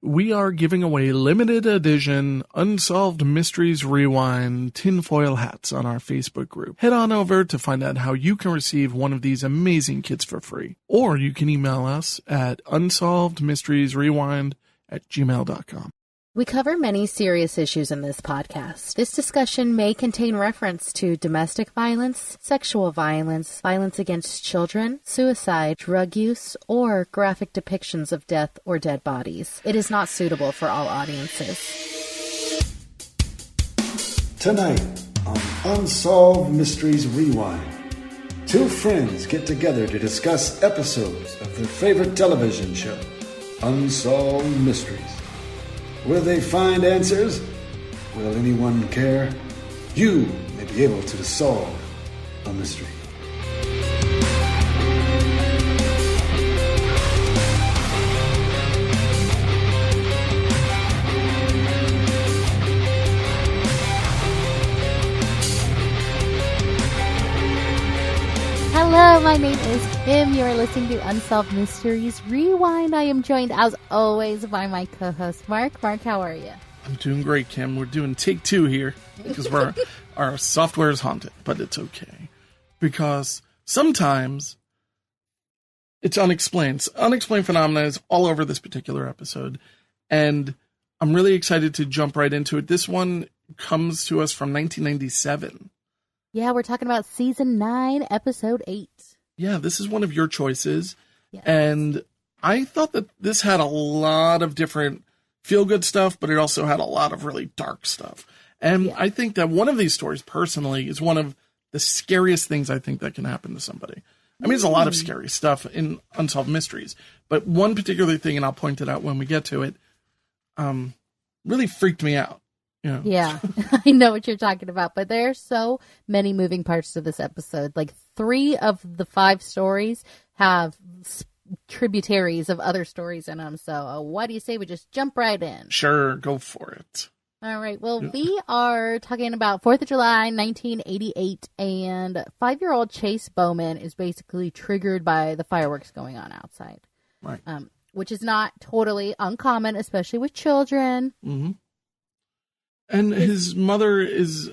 we are giving away limited edition Unsolved Mysteries Rewind tinfoil hats on our Facebook group. Head on over to find out how you can receive one of these amazing kits for free. Or you can email us at unsolvedmysteriesrewind@gmail.com. We cover many serious issues in this podcast. This discussion may contain reference to domestic violence, sexual violence, violence against children, suicide, drug use, or graphic depictions of death or dead bodies. It is not suitable for all audiences. Tonight on Unsolved Mysteries Rewind, two friends get together to discuss episodes of their favorite television show, Unsolved Mysteries. Will they find answers? Will anyone care? You may be able to solve a mystery. Hello, my name is Kim. You are listening to Unsolved Mysteries Rewind. I am joined, as always, by my co-host, Mark. Mark, how are you? I'm doing great, Kim. We're doing take two here because our software is haunted, but it's okay. Because sometimes it's unexplained. Unexplained phenomena is all over this particular episode, and I'm really excited to jump right into it. This one comes to us from 1997. Yeah, we're talking about Season 9, Episode 8. Yeah, this is one of your choices. Yes. And I thought that this had a lot of different feel-good stuff, but it also had a lot of really dark stuff. And I think that one of these stories, personally, is one of the scariest things I think that can happen to somebody. I mean, there's a lot of scary stuff in Unsolved Mysteries, but one particular thing, and I'll point it out when we get to it, really freaked me out. You know? Yeah, I know what you're talking about, but there are so many moving parts to this episode. Like 3 of the 5 stories have tributaries of other stories in them. So what do you say we just jump right in? Sure, go for it. All right. Well, we are talking about 4th of July, 1988, and 5-year-old Chase Bowman is basically triggered by the fireworks going on outside. Right. Which is not totally uncommon, especially with children. Mm-hmm. And his mother is,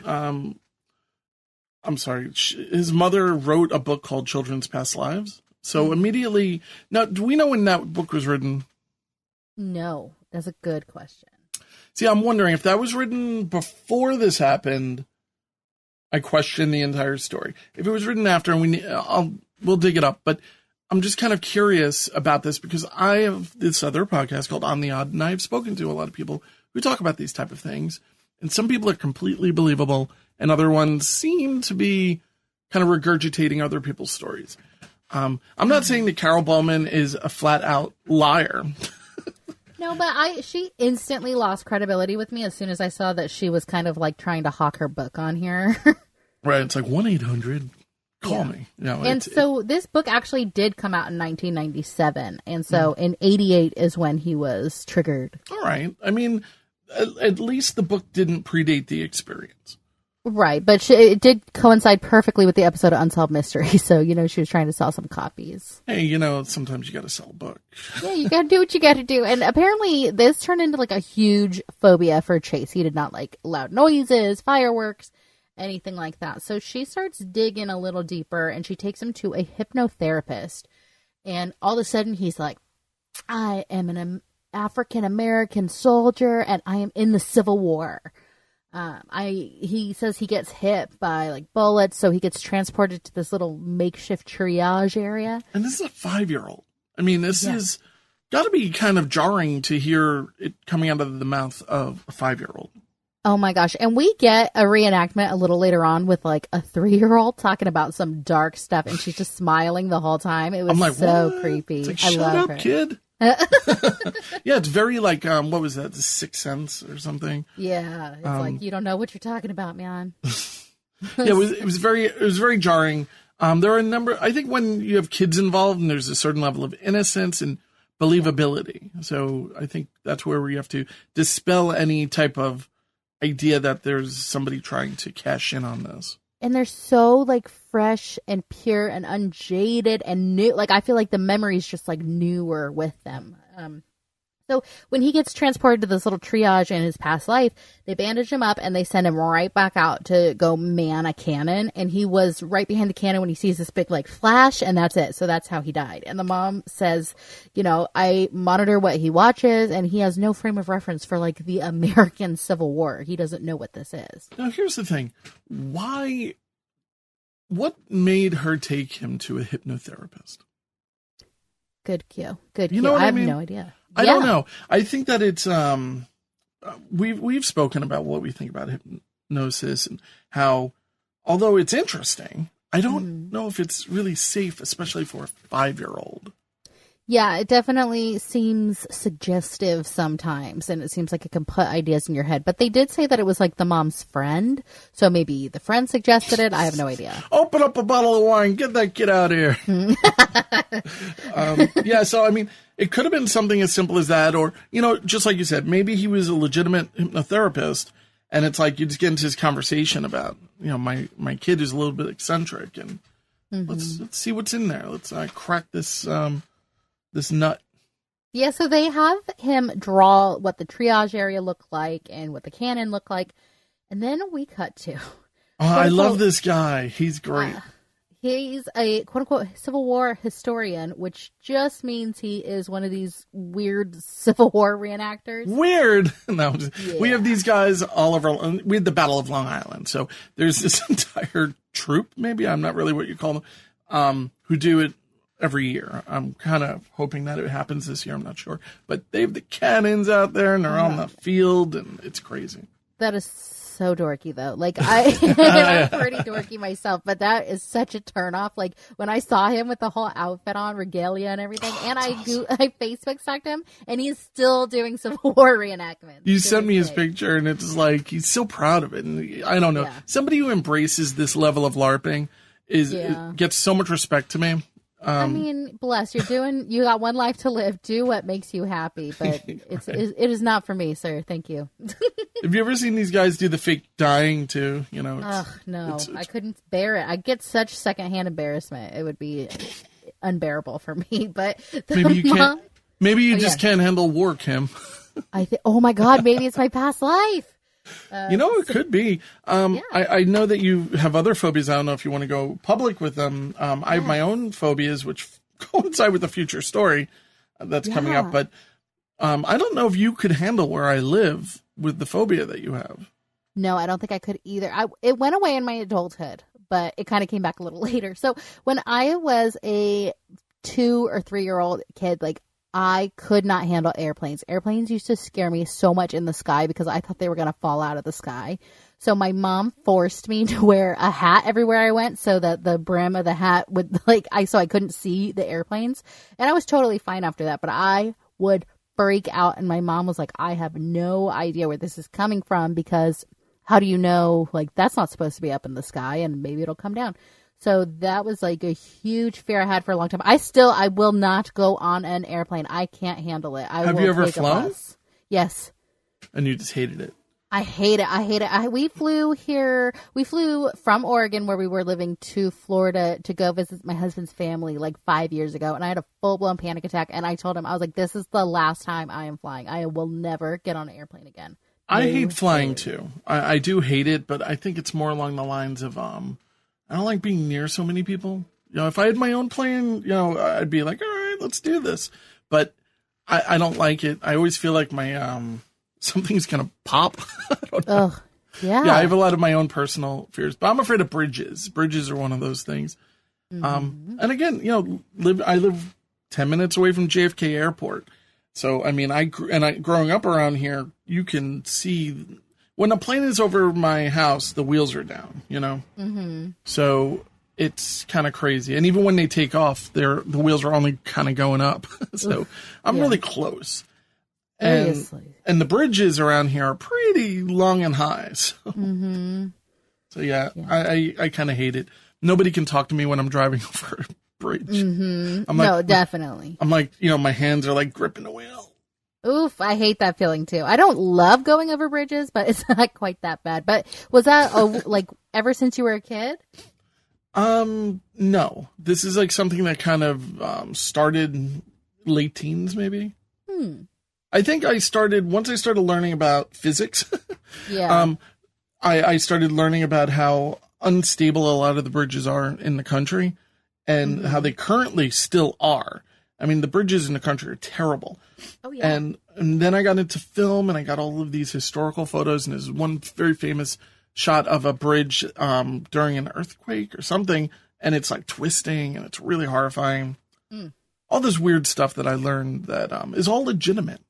his mother wrote a book called Children's Past Lives. So immediately, now, do we know when that book was written? No, that's a good question. See, I'm wondering if that was written before this happened, I question the entire story. If it was written after, and we'll dig it up. But I'm just kind of curious about this because I have this other podcast called On the Odd, and I've spoken to a lot of people who talk about these type of things. And some people are completely believable, and other ones seem to be kind of regurgitating other people's stories. I'm not saying that Carol Bowman is a flat-out liar. No, but she instantly lost credibility with me as soon as I saw that she was kind of like trying to hawk her book on here. Right, it's like 1-800, call me. You know, and so this book actually did come out in 1997, and so in 88 is when he was triggered. All right, I mean, at least the book didn't predate the experience. Right, but it did coincide perfectly with the episode of Unsolved Mysteries, so, she was trying to sell some copies. Hey, sometimes you gotta sell a book. Yeah, you gotta do what you gotta do. And apparently this turned into, like, a huge phobia for Chase. He did not like loud noises, fireworks, anything like that. So she starts digging a little deeper, and she takes him to a hypnotherapist. And all of a sudden, he's like, I am an African-American soldier, and I am in the Civil War. He says he gets hit by like bullets, so he gets transported to this little makeshift triage area. And this is a 5-year-old. I mean, this is got to be kind of jarring to hear it coming out of the mouth of a 5-year-old. Oh my gosh. And we get a reenactment a little later on with like a 3-year-old talking about some dark stuff, and she's just smiling the whole time. It was so what? creepy. It's like, I shut love up, her. kid. Yeah, it's very like what was that? The Sixth Sense or something? Yeah, it's like you don't know what you're talking about, man. Yeah, it was very jarring. There are a number. I think when you have kids involved, and there's a certain level of innocence and believability. So I think that's where we have to dispel any type of idea that there's somebody trying to cash in on this. And they're so like fresh and pure and unjaded and new. Like I feel like the memory's just like newer with them. So when he gets transported to this little triage in his past life, they bandage him up and they send him right back out to go man a cannon. And he was right behind the cannon when he sees this big like flash, and that's it. So that's how he died. And the mom says, I monitor what he watches, and he has no frame of reference for like the American Civil War. He doesn't know what this is. Now, here's the thing. What made her take him to a hypnotherapist? Good cue. Good cue. You know what I have mean? no idea. I don't know. I think that it's we've spoken about what we think about hypnosis and how, although it's interesting, I don't know if it's really safe, especially for a 5-year-old. Yeah, it definitely seems suggestive sometimes, and it seems like it can put ideas in your head. But they did say that it was like the mom's friend, so maybe the friend suggested it. I have no idea. Open up a bottle of wine. Get that kid out of here. Yeah, so I mean, it could have been something as simple as that, or, just like you said, maybe he was a legitimate hypnotherapist, and it's like you just get into this conversation about, my kid is a little bit eccentric, and let's see what's in there. Let's crack this nut. Yeah, so they have him draw what the triage area looked like and what the cannon looked like, and then we cut to. Oh, I love this guy. He's great. He's a quote-unquote Civil War historian, which just means he is one of these weird Civil War reenactors. Weird. No, we have these guys all over. We had the Battle of Long Island. So there's this entire troop, maybe, I'm not really what you call them, who do it every year. I'm kind of hoping that it happens this year. I'm not sure. But they have the cannons out there, and they're on the field, and it's crazy. That is so dorky, though. Like, I'm pretty dorky myself, but that is such a turnoff. Like, when I saw him with the whole outfit on, regalia and everything, and I Facebook stalked him, and he's still doing Civil War reenactments. You sent me his picture, and it's like, he's so proud of it. And I don't know. Yeah. Somebody who embraces this level of LARPing gets so much respect to me. I mean, bless, you got one life to live. Do what makes you happy, but it is not for me, sir. Thank you. Have you ever seen these guys do the fake dying too? Ugh, no, I couldn't bear it. I get such secondhand embarrassment. It would be unbearable for me, but maybe you can't. Maybe you just can't handle war, Kim. Oh my God, maybe it's my past life. It could be. I know that you have other phobias. I don't know if you want to go public with them. I have my own phobias, which coincide with the future story that's coming up. But I don't know if you could handle where I live with the phobia that you have. No, I don't think I could either. It went away in my adulthood, but it kind of came back a little later. So when I was a 2 or 3-year-old kid, like, I could not handle airplanes. Airplanes used to scare me so much in the sky because I thought they were going to fall out of the sky. So my mom forced me to wear a hat everywhere I went so that the brim of the hat would so I couldn't see the airplanes. And I was totally fine after that, but I would freak out. And my mom was like, I have no idea where this is coming from, because how do you know, like, that's not supposed to be up in the sky and maybe it'll come down. So that was like a huge fear I had for a long time. I will not go on an airplane. I can't handle it. Have you ever flown? Yes. And you just hated it? I hate it. We flew from Oregon, where we were living, to Florida to go visit my husband's family like 5 years ago. And I had a full-blown panic attack. And I told him, I was like, this is the last time I am flying. I will never get on an airplane again. I hate flying too. I do hate it, but I think it's more along the lines of, I don't like being near so many people. If I had my own plane, I'd be like, all right, let's do this. But I don't like it. I always feel like my something's gonna pop. I don't know. Ugh, yeah. Yeah, I have a lot of my own personal fears, but I'm afraid of bridges. Bridges are one of those things. And again, I live 10 minutes away from JFK Airport. So I mean, growing up around here, you can see when a plane is over my house, the wheels are down, Mm-hmm. So it's kind of crazy. And even when they take off, the wheels are only kind of going up. So I'm really close. And the bridges around here are pretty long and high. So, so I kind of hate it. Nobody can talk to me when I'm driving over a bridge. Mm-hmm. No, definitely. I'm like, my hands are like gripping the wheel. Oof, I hate that feeling too. I don't love going over bridges, but it's not quite that bad. But was that like ever since you were a kid? No. This is like something that kind of started late teens, maybe. I think once I started learning about physics, Yeah. I started learning about how unstable a lot of the bridges are in the country and how they currently still are. I mean, the bridges in the country are terrible. Oh, yeah. And then I got into film and I got all of these historical photos. And there's one very famous shot of a bridge during an earthquake or something. And it's like twisting and it's really horrifying. All this weird stuff that I learned that is all legitimate.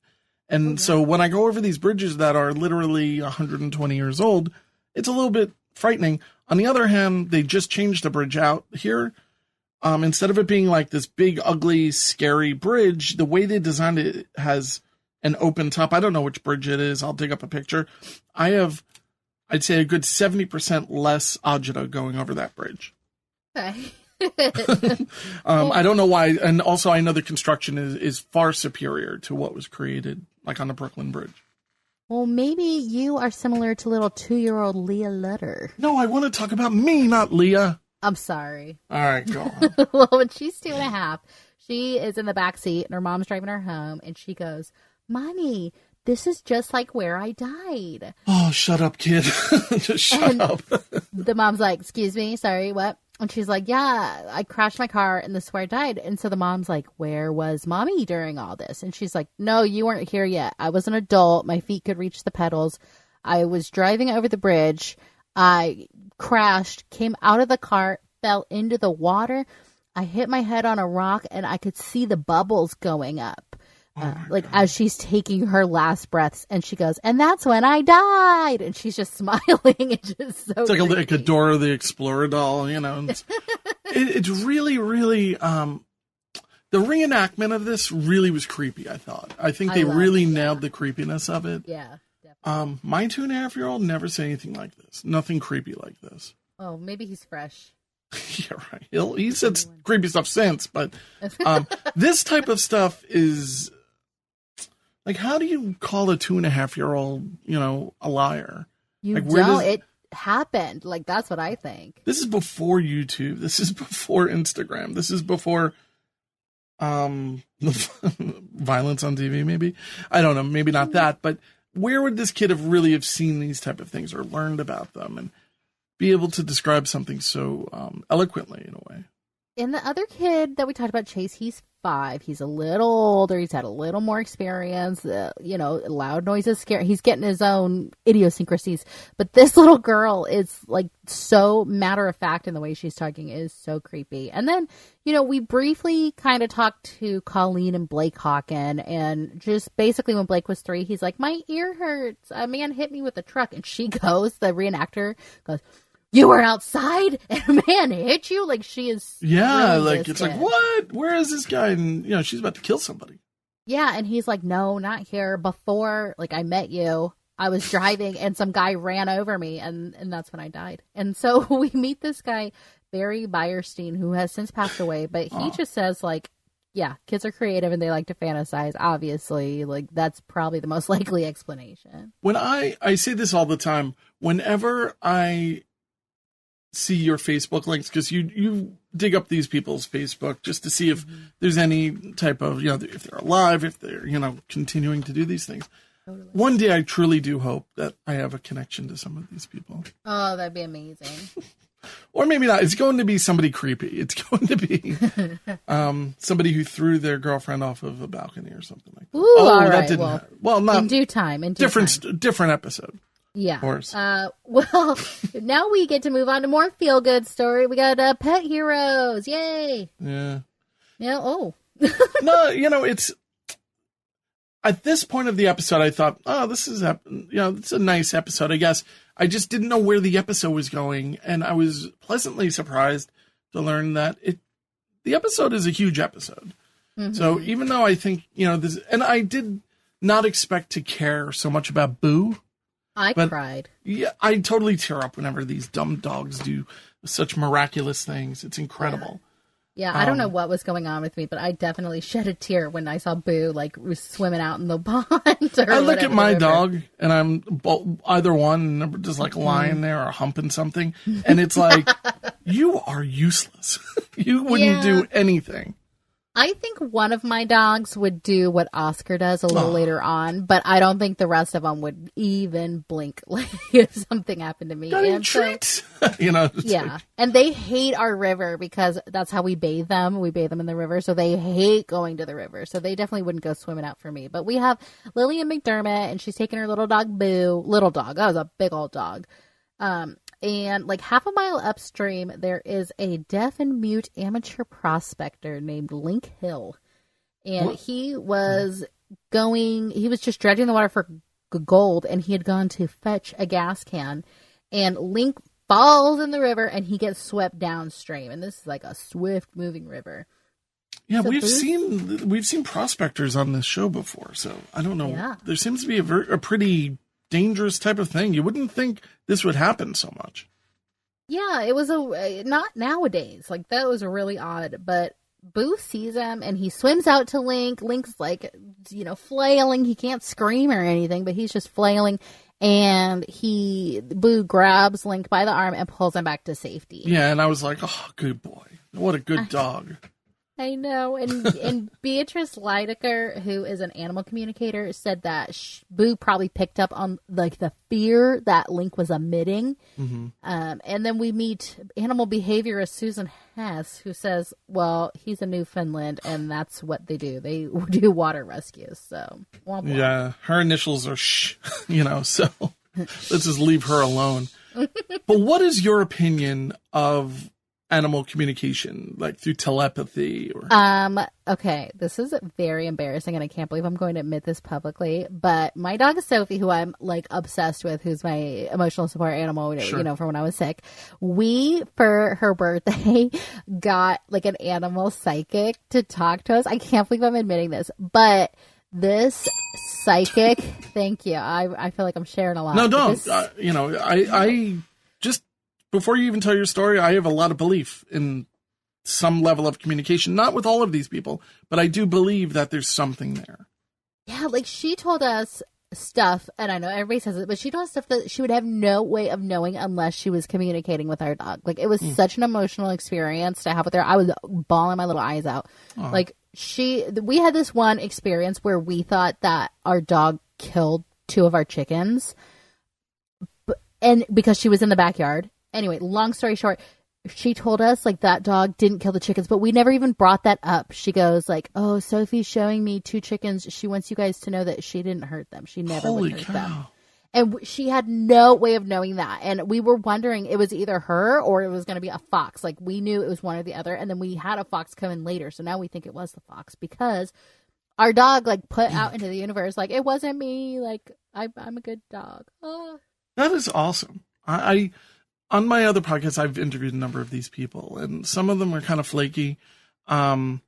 And so when I go over these bridges that are literally 120 years old, it's a little bit frightening. On the other hand, they just changed the bridge out here. Instead of it being like this big, ugly, scary bridge, the way they designed it has an open top. I don't know which bridge it is. I'll dig up a picture. I'd say a good 70% less agita going over that bridge. Okay. I don't know why. And also I know the construction is far superior to what was created like on the Brooklyn Bridge. Well, maybe you are similar to little 2-year-old Leah Lutter. No, I want to talk about me, not Leah. I'm sorry. All right, go on. Well, when she's 2.5, she is in the back seat and her mom's driving her home and she goes, Mommy, this is just like where I died. Oh, shut up, kid. Just shut up. The mom's like, excuse me, sorry, what? And she's like, yeah, I crashed my car and this is where I died. And so the mom's like, where was Mommy during all this? And she's like, no, you weren't here yet. I was an adult. My feet could reach the pedals. I was driving over the bridge. I crashed, came out of the car, fell into the water. I hit my head on a rock and I could see the bubbles going up. As she's taking her last breaths, and she goes, and that's when I died. And she's just smiling. It's just so It's like creepy. a Dora the Explorer doll, you know. It's really, really, the reenactment of this really was creepy, I thought. I think they really nailed the creepiness of it. Yeah, definitely. My 2.5-year-old never said anything like this. Nothing creepy like this. Oh, maybe he's fresh. Yeah, right. He said creepy stuff since, but this type of stuff is... Like, how do you call a 2.5-year-old, a liar? You don't. It happened. Like, that's what I think. This is before YouTube. This is before Instagram. This is before violence on TV, maybe. I don't know. Maybe not that. But where would this kid have seen these type of things or learned about them and be able to describe something so eloquently in a way? And the other kid that we talked about, Chase, he's 5. He's a little older. He's had a little more experience. Loud noises scare. He's getting his own idiosyncrasies. But this little girl is like so matter of fact in the way she's talking is so creepy. And then, we briefly kind of talked to Colleen and Blake Hawken. And just basically when Blake was 3, he's like, my ear hurts. A man hit me with a truck. And the reenactor goes, you were outside and a man hit you? Like, she is... Yeah, like, it's like, what? Where is this guy? And, she's about to kill somebody. Yeah, and he's like, no, not here. Before, I met you, I was driving and some guy ran over me, and that's when I died. And so we meet this guy, Barry Beyerstein, who has since passed away, but he just says, yeah, kids are creative and they like to fantasize, obviously. That's probably the most likely explanation. When I say this all the time, whenever I... see your Facebook links, because you dig up these people's Facebook just to see if there's any type of, if they're alive, if they're, continuing to do these things. Totally. One day I truly do hope that I have a connection to some of these people. Oh, that'd be amazing. Or maybe not. It's going to be somebody creepy. It's going to be somebody who threw their girlfriend off of a balcony or something like that. Ooh, all right. That didn't happen. Well, not in due time. Different episode. Yeah. Of course. Well, now we get to move on to more feel-good story. We got Pet Heroes. Yay. Yeah. Yeah. Oh. No, it's... At this point of the episode, I thought, oh, this is it's a nice episode, I guess. I just didn't know where the episode was going, and I was pleasantly surprised to learn that the episode is a huge episode. Mm-hmm. So even though I think, this... And I did not expect to care so much about Boo. I cried. Yeah, I totally tear up whenever these dumb dogs do such miraculous things. It's incredible. Yeah, I don't know what was going on with me, but I definitely shed a tear when I saw Boo was swimming out in the pond. I look at my dog, and I'm either one, just lying there or humping something, and it's like, you are useless. You wouldn't do anything. I think one of my dogs would do what Oscar does a little later on, but I don't think the rest of them would even blink like if something happened to me. And treat. Yeah. And they hate our river because that's how we bathe them. We bathe them in the river. So they hate going to the river. So they definitely wouldn't go swimming out for me. But we have Lillian McDermott, and she's taking her little dog, Boo. Little dog. That was a big old dog. And like half a mile upstream, there is a deaf and mute amateur prospector named Link Hill. And he was just dredging the water for gold, and he had gone to fetch a gas can. And Link falls in the river, and he gets swept downstream. And this is like a swift moving river. Yeah, so we've seen prospectors on this show before, so I don't know. Yeah. There seems to be a pretty dangerous type of thing. You wouldn't think this would happen so much. Yeah, it was not nowadays. Like, that was really odd. But Boo sees him, and he swims out to Link. Link's like, flailing. He can't scream or anything, but he's just flailing. And Boo grabs Link by the arm and pulls him back to safety. Yeah, and I was like, oh, good boy. What a good dog. I know. And Beatrice Leidecker, who is an animal communicator, said that Boo probably picked up on like the fear that Link was emitting. Mm-hmm. And then we meet animal behaviorist Susan Hess, who says, well, he's a Newfoundland, and that's what they do. They do water rescues. So, womp womp. Yeah, her initials are so let's just leave her alone. But what is your opinion of animal communication, like through telepathy? Okay, this is very embarrassing, and I can't believe I'm going to admit this publicly, but my dog Sophie, who I'm like obsessed with, who's my emotional support animal, sure, from when I was sick, we, for her birthday, got like an animal psychic to talk to us. I can't believe I'm admitting this, but this psychic, thank you. I feel like I'm sharing a lot. No, don't. I just, before you even tell your story, I have a lot of belief in some level of communication. Not with all of these people, but I do believe that there's something there. Yeah, like she told us stuff, and I know everybody says it, but she told us stuff that she would have no way of knowing unless she was communicating with our dog. Like, it was such an emotional experience to have with her. I was bawling my little eyes out. Oh. Like, we had this one experience where we thought that our dog killed 2 of our chickens, and because she was in the backyard. Anyway, long story short, she told us like that dog didn't kill the chickens, but we never even brought that up. She goes like, "Oh, Sophie's showing me 2 chickens. She wants you guys to know that she didn't hurt them. She never would hurt them." And she had no way of knowing that. And we were wondering it was either her or it was going to be a fox. Like, we knew it was one or the other. And then we had a fox come in later. So now we think it was the fox because our dog like put out into the universe, like, it wasn't me. Like, I'm a good dog. Oh. That is awesome. I on my other podcasts, I've interviewed a number of these people, and some of them are kind of flaky. They're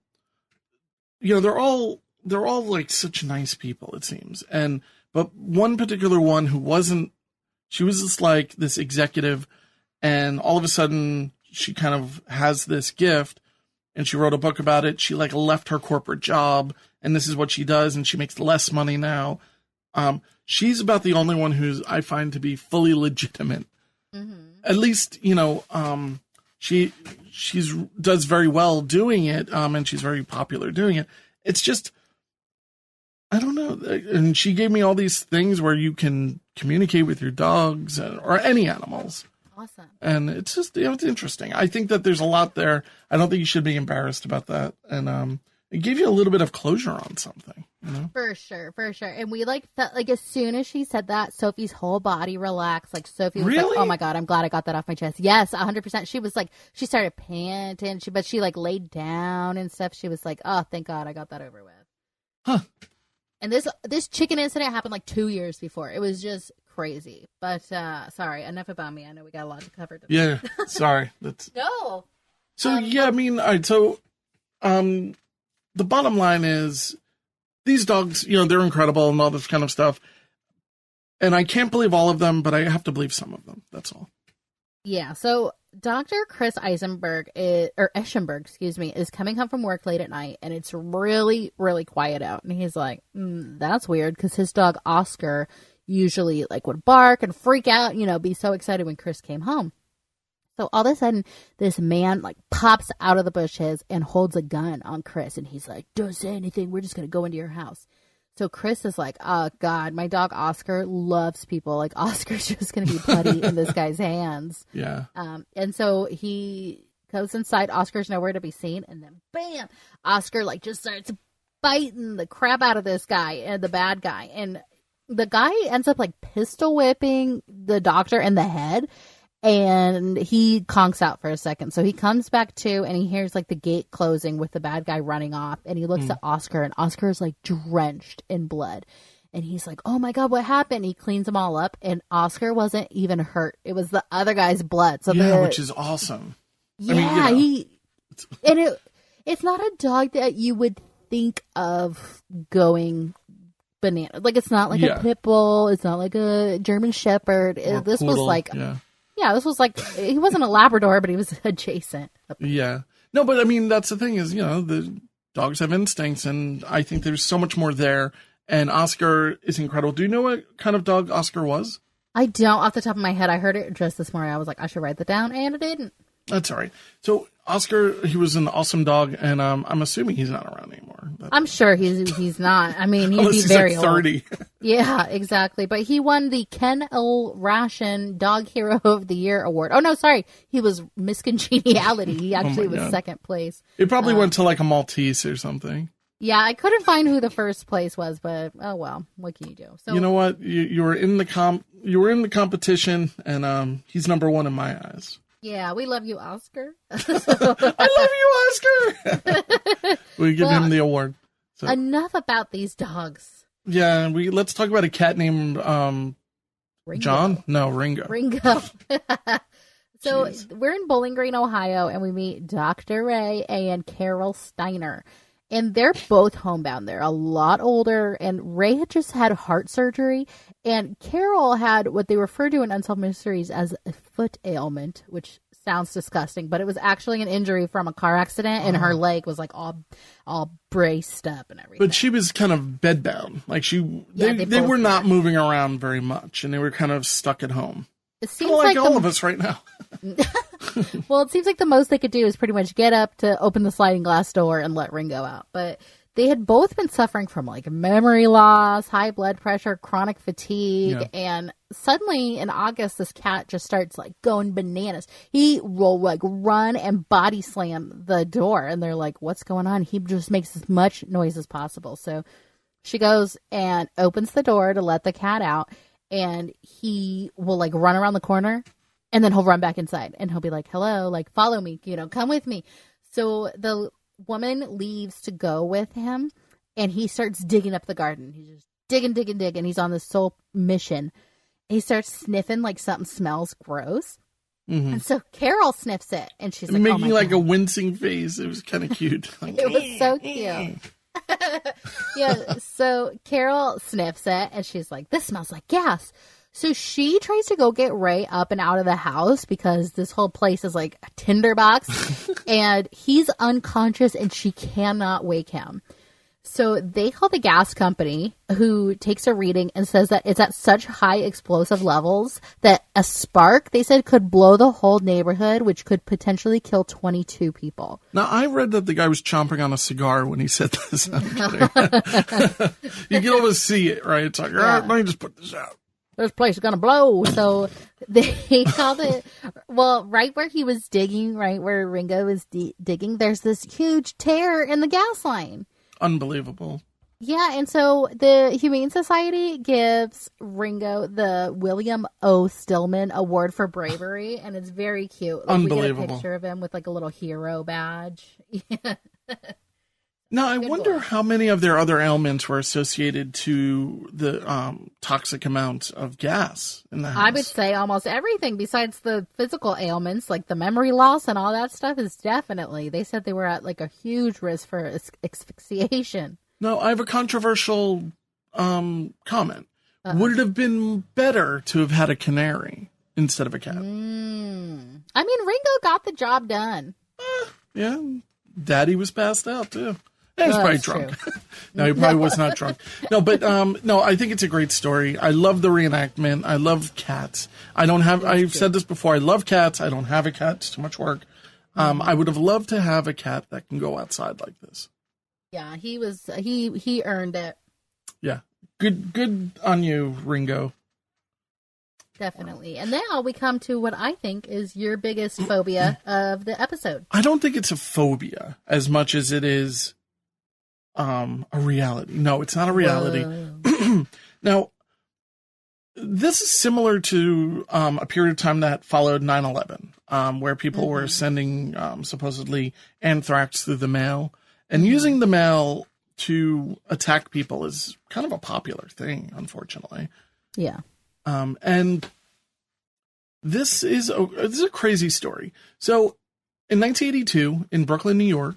all like such nice people, it seems. But one particular one who wasn't, she was just like this executive, and all of a sudden she kind of has this gift, and she wrote a book about it. She like left her corporate job, and this is what she does, and she makes less money now. She's about the only one who's I find to be fully legitimate. Mm-hmm. At least, she does very well doing it, and she's very popular doing it. It's just, I don't know. And she gave me all these things where you can communicate with your dogs or any animals. Awesome. And it's just, it's interesting. I think that there's a lot there. I don't think you should be embarrassed about that. And it gave you a little bit of closure on something. For sure. And we felt like as soon as she said that, Sophie's whole body relaxed. Like, Sophie was like, "Oh my God, I'm glad I got that off my chest." Yes, 100%. She was like, she started panting, but she like laid down and stuff. She was like, "Oh, thank God I got that over with." Huh. And this chicken incident happened like 2 years before. It was just crazy. But sorry, enough about me. I know we got a lot to cover today. Yeah, sorry. No. So all right. So, the bottom line is, these dogs, they're incredible and all this kind of stuff. And I can't believe all of them, but I have to believe some of them. That's all. Yeah. So Dr. Chris Eschenberg, is coming home from work late at night, and it's really, really quiet out. And he's like, that's weird, because his dog Oscar usually like would bark and freak out, be so excited when Chris came home. So all of a sudden, this man like pops out of the bushes and holds a gun on Chris. And he's like, don't say anything. We're just going to go into your house. So Chris is like, oh, God, my dog Oscar loves people. Like, Oscar's just going to be putty in this guy's hands. Yeah. And so he goes inside. Oscar's nowhere to be seen. And then, bam, Oscar, like, just starts biting the crap out of this guy and the bad guy. And the guy ends up, like, pistol whipping the doctor in the head. And he conks out for a second. So he comes back to, and he hears like the gate closing with the bad guy running off. And he looks at Oscar, and Oscar is like drenched in blood. And he's like, oh my God, what happened? He cleans them all up, and Oscar wasn't even hurt. It was the other guy's blood. So which is awesome. Yeah, I mean, it's not a dog that you would think of going banana. Like, it's not like a pit bull. It's not like a German Shepherd. This poodle, was like... Yeah, this was like, he wasn't a Labrador, but he was adjacent. Yeah. No, but I mean, that's the thing is, the dogs have instincts, and I think there's so much more there. And Oscar is incredible. Do you know what kind of dog Oscar was? I don't off the top of my head. I heard it just this morning. I was like, I should write that down, and I didn't. That's all right. So Oscar, he was an awesome dog, and I'm assuming he's not around anymore. I'm sure he's not. I mean, he'd be very like 30. old. Yeah, exactly. But he won the Ken L. Ration Dog Hero of the Year award. Oh no, sorry, he was Miss Congeniality. He actually was second place. It probably went to like a Maltese or something. Yeah, I couldn't find who the first place was, but oh well, what can you do? So you know what? You were in the you were in the competition, and he's number one in my eyes. Yeah, we love you, Oscar. I love you, Oscar. We give him the award. So. Enough about these dogs. Yeah, let's talk about a cat named Ringo. John. No, Ringo. So Jeez. We're in Bowling Green, Ohio, and we meet Dr. Ray and Carol Steiner. And they're both homebound. They're a lot older, and Ray had just had heart surgery, and Carol had what they refer to in Unsolved Mysteries as a foot ailment, which sounds disgusting, but it was actually an injury from a car accident, and her leg was like all braced up and everything. But she was kind of bedbound. Like they were not moving around very much, and they were kind of stuck at home. It seems like all of us right now. Well, it seems like the most they could do is pretty much get up to open the sliding glass door and let Ringo out. But they had both been suffering from like memory loss, high blood pressure, chronic fatigue. Yeah. And suddenly in August, this cat just starts like going bananas. He will like run and body slam the door. And they're like, what's going on? He just makes as much noise as possible. So she goes and opens the door to let the cat out. And he will like run around the corner. And then he'll run back inside and he'll be like, hello, like, follow me, come with me. So the woman leaves to go with him and he starts digging up the garden. He's just digging. He's on this sole mission. He starts sniffing like something smells gross. Mm-hmm. And so Carol sniffs it and she's like, making like a wincing face. It was kind of cute. It was so cute. Yeah. So Carol sniffs it and she's like, this smells like gas. So she tries to go get Ray up and out of the house because this whole place is like a tinderbox and he's unconscious and she cannot wake him. So they call the gas company who takes a reading and says that it's at such high explosive levels that a spark, they said, could blow the whole neighborhood, which could potentially kill 22 people. Now, I read that the guy was chomping on a cigar when he said this. You can almost see it, right? It's like, all right, let me just put this out. This place is going to blow. So they called it, well, right where he was digging, right where Ringo was digging, there's this huge tear in the gas line. Unbelievable. Yeah, and so the Humane Society gives Ringo the William O. Stillman Award for Bravery, and it's very cute. Like, unbelievable. We get a picture of him with like a little hero badge. Yeah. Now, I wonder how many of their other ailments were associated to the toxic amount of gas in the house. I would say almost everything besides the physical ailments, like the memory loss and all that stuff is definitely. They said they were at like a huge risk for asphyxiation. No, I have a controversial comment. Would it have been better to have had a canary instead of a cat? I mean, Ringo got the job done. Yeah. Daddy was passed out, too. He's Well, probably that's drunk. true. No, he probably was not drunk. No, but no, I think it's a great story. I love the reenactment. I love cats. I've said this before, I love cats. I don't have a cat. It's too much work. I would have loved to have a cat that can go outside like this. Yeah, he earned it. Yeah. Good on you, Ringo. Definitely. And now we come to what I think is your biggest phobia of the episode. I don't think it's a phobia as much as it is a reality. No, it's not a reality. Now, this is similar to a period of time that followed 9/11, where people were sending supposedly anthrax through the mail. And using the mail to attack people is kind of a popular thing, unfortunately. Yeah. And this is a crazy story. So in 1982 in Brooklyn, New York,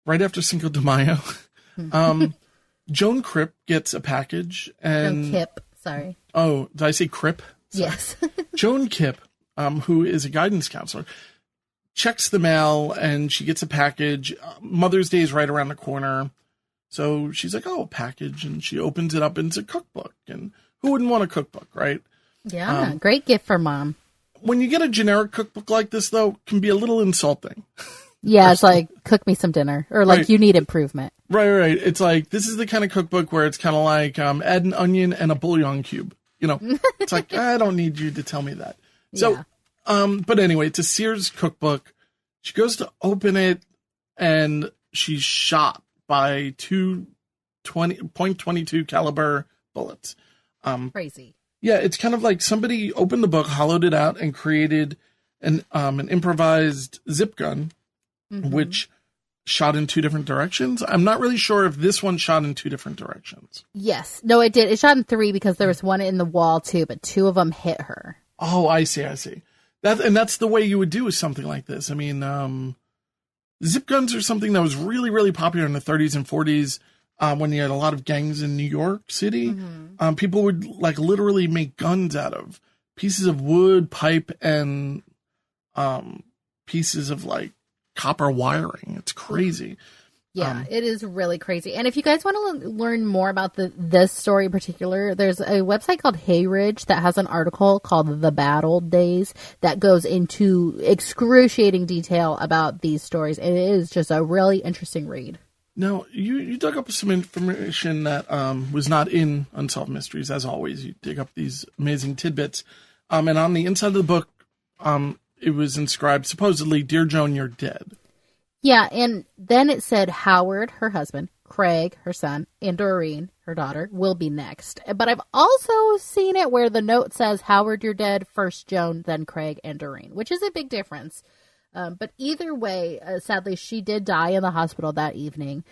right after Cinco de Mayo, Joan Cripp gets a package and... No, Kip. Sorry. Oh, did I say Cripp? Sorry. Yes. Joan Kipp, who is a guidance counselor, checks the mail and she gets a package. Mother's Day is right around the corner. So she's like, oh, a package. And she opens it up and it's a cookbook. And who wouldn't want a cookbook, right? Yeah, great gift for mom. When you get a generic cookbook like this, though, it can be a little insulting. Yeah, it's like, cook me some dinner. Or like, Right. you need improvement. Right. It's like, this is the kind of cookbook where it's kind of like, add an onion and a bouillon cube. You know, it's like, I don't need you to tell me that. So, but anyway, it's a Sears cookbook. She goes to open it and she's shot by two .22 caliber bullets. Crazy. Yeah, it's kind of like somebody opened the book, hollowed it out, and created an improvised zip gun, which shot in two different directions. I'm not really sure if this one shot in two different directions. Yes. No, it did. It shot in 3 because there was one in the wall too, but 2 of them hit her. Oh, I see. That's the way you would do something like this. I mean, zip guns are something that was really, really popular in the 30s and 40s. When you had a lot of gangs in New York City, people would like literally make guns out of pieces of wood, pipe, and pieces of like copper wiring. It's crazy. Yeah, it is really crazy. And if you guys want to learn more about this story in particular, there's a website called Hay Ridge that has an article called The Bad Old Days that goes into excruciating detail about these stories. And it is just a really interesting read. Now, you dug up some information that was not in Unsolved Mysteries. As always, you dig up these amazing tidbits. And on the inside of the book, it was inscribed, supposedly, Dear Joan, you're dead. Yeah, and then it said Howard, her husband, Craig, her son, and Doreen, her daughter, will be next. But I've also seen it where the note says, Howard, you're dead, first Joan, then Craig and Doreen, which is a big difference. But either way, sadly, she did die in the hospital that evening.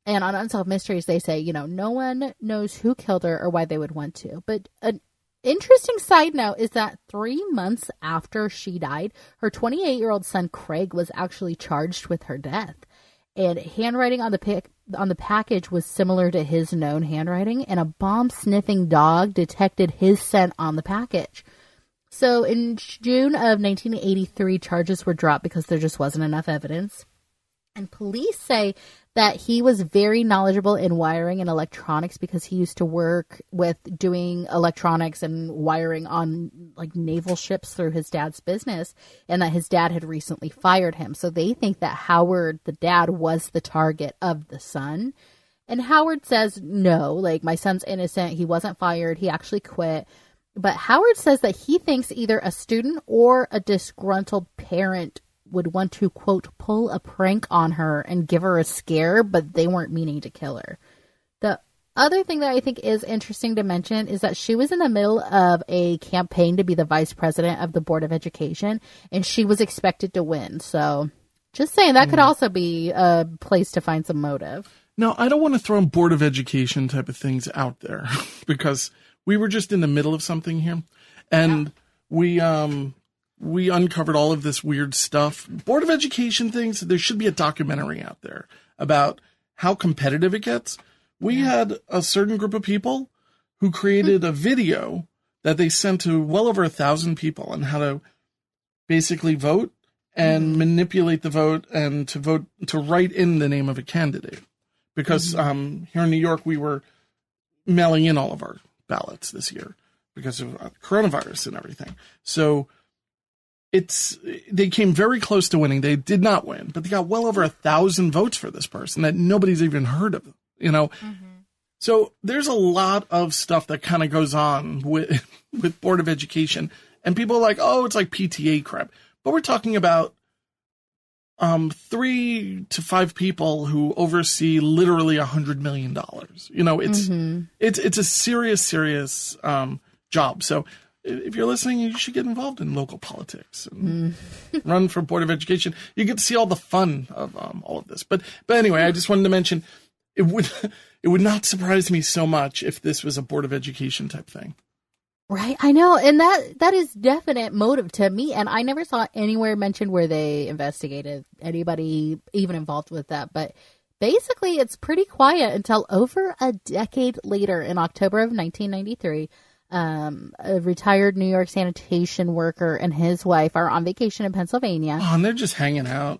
And on Unsolved Mysteries, they say, no one knows who killed her or why they would want to. But an interesting side note is that 3 months after she died, her 28-year-old son, Craig, was actually charged with her death. And handwriting on the package was similar to his known handwriting, and a bomb-sniffing dog detected his scent on the package. So in June of 1983, charges were dropped because there just wasn't enough evidence. And police say that he was very knowledgeable in wiring and electronics because he used to work with doing electronics and wiring on like naval ships through his dad's business, and that his dad had recently fired him. So they think that Howard, the dad, was the target of the son. And Howard says, no, like, my son's innocent. He wasn't fired. He actually quit. But Howard says that he thinks either a student or a disgruntled parent would want to, quote, pull a prank on her and give her a scare, but they weren't meaning to kill her. The other thing that I think is interesting to mention is that she was in the middle of a campaign to be the vice president of the Board of Education, and she was expected to win. So just saying, that could also be a place to find some motive. Now, I don't want to throw Board of Education type of things out there because we were just in the middle of something here, and we uncovered all of this weird stuff. Board of Education things, there should be a documentary out there about how competitive it gets. We had a certain group of people who created a video that they sent to well over 1,000 people on how to basically vote and manipulate the vote and to write in the name of a candidate. because here in New York, we were mailing in all of our ballots this year because of coronavirus and everything. So they came very close to winning. They did not win, but they got well over 1,000 votes for this person that nobody's even heard of, So there's a lot of stuff that kind of goes on with Board of Education, and people are like, oh, it's like PTA crap. But we're talking about 3 to 5 people who oversee literally $100 million. It's a serious job. So if you're listening, you should get involved in local politics and run for Board of Education. You get to see all the fun of all of this. But anyway, I just wanted to mention it would not surprise me so much if this was a Board of Education type thing. Right, I know, and that is definite motive to me, and I never saw anywhere mentioned where they investigated anybody even involved with that, but basically it's pretty quiet until over a decade later in October of 1993. A retired New York sanitation worker and his wife are on vacation in Pennsylvania. Oh, and they're just hanging out.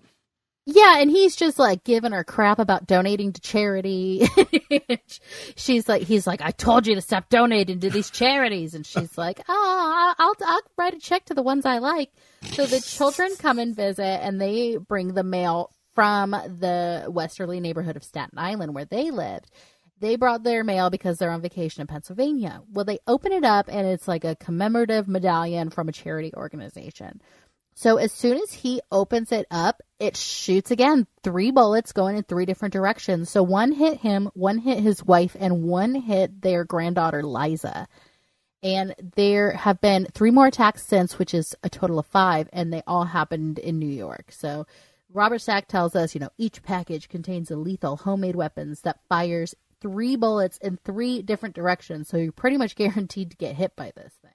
Yeah, and he's just like giving her crap about donating to charity. He's like, I told you to stop donating to these charities. And she's like, I'll write a check to the ones I like. So the children come and visit, and they bring the mail from the westerly neighborhood of Staten Island where they lived. They brought their mail because they're on vacation in Pennsylvania. Well, they open it up, and it's like a commemorative medallion from a charity organization. So as soon as he opens it up, it shoots again 3 bullets going in 3 different directions. So one hit him, one hit his wife, and one hit their granddaughter, Liza. And there have been 3 more attacks since, which is a total of 5, and they all happened in New York. So Robert Stack tells us, each package contains a lethal homemade weapons that fires 3 bullets in 3 different directions. So you're pretty much guaranteed to get hit by this thing.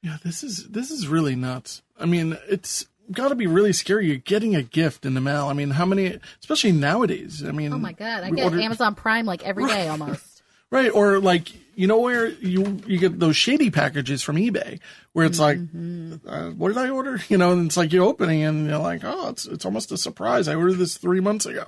Yeah, this is really nuts. I mean, it's got to be really scary. You're getting a gift in the mail. I mean, how many, especially nowadays? I mean, oh my God, I get Amazon Prime like every day almost. Right, or like where you get those shady packages from eBay where it's like, what did I order? And it's like you're opening and you're like, oh, it's almost a surprise. I ordered this 3 months ago.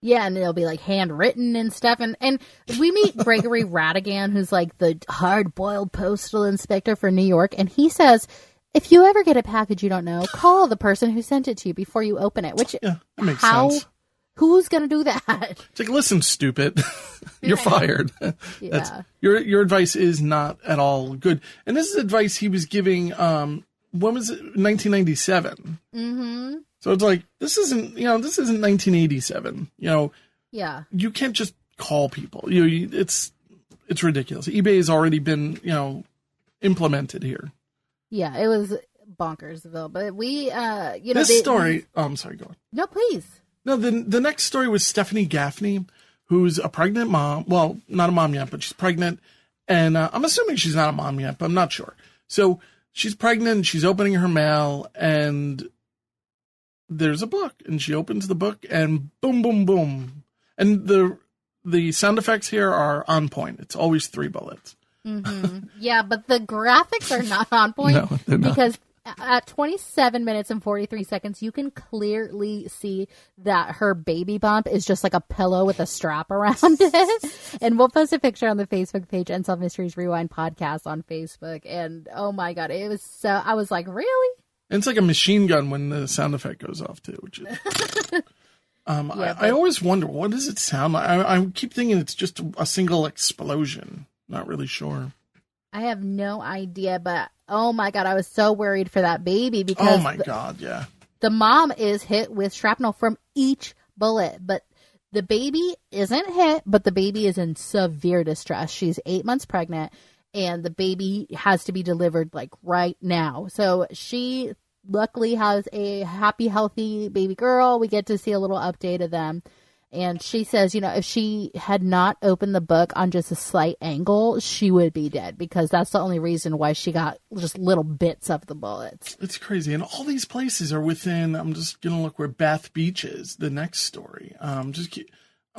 Yeah, and it'll be like handwritten and stuff. And we meet Gregory Ratigan, who's like the hard-boiled postal inspector for New York. And he says, if you ever get a package you don't know, call the person who sent it to you before you open it. Which, yeah, that makes sense. Who's going to do that? It's like, listen, stupid, you're fired. Yeah. Your advice is not at all good. And this is advice he was giving, when was it? 1997. Mm-hmm. So it's like, this isn't 1987. Yeah. You can't just call people. It's ridiculous. eBay has already been, implemented here. Yeah, it was bonkersville. But we, this story. Oh, I'm sorry. Go on. No, please. No, the next story was Stephanie Gaffney, who's a pregnant mom. Well, not a mom yet, but she's pregnant. And I'm assuming she's not a mom yet, but I'm not sure. So she's pregnant. She's opening her mail, and there's a book, and she opens the book, and boom, boom, boom. And the sound effects here are on point. It's always 3 bullets. Mm-hmm. Yeah, but the graphics are not on point. No, they're not. Because at 27 minutes and 43 seconds, you can clearly see that her baby bump is just like a pillow with a strap around it. And we'll post a picture on the Facebook page, Unsolved Mysteries Rewind Podcast on Facebook. And oh my God, it was so, I was like, really? And it's like a machine gun when the sound effect goes off too, which is, I always wonder, what does it sound like? I keep thinking it's just a single explosion. Not really sure. I have no idea, but oh my God, I was so worried for that baby because God, yeah. The mom is hit with shrapnel from each bullet, but the baby isn't hit, but the baby is in severe distress. She's 8 months pregnant, and the baby has to be delivered like right now. So she luckily has a happy, healthy baby girl. We get to see a little update of them. And she says, if she had not opened the book on just a slight angle, she would be dead because that's the only reason why she got just little bits of the bullets. It's crazy. And all these places are within, I'm just going to look where Bath Beach is, the next story. I'm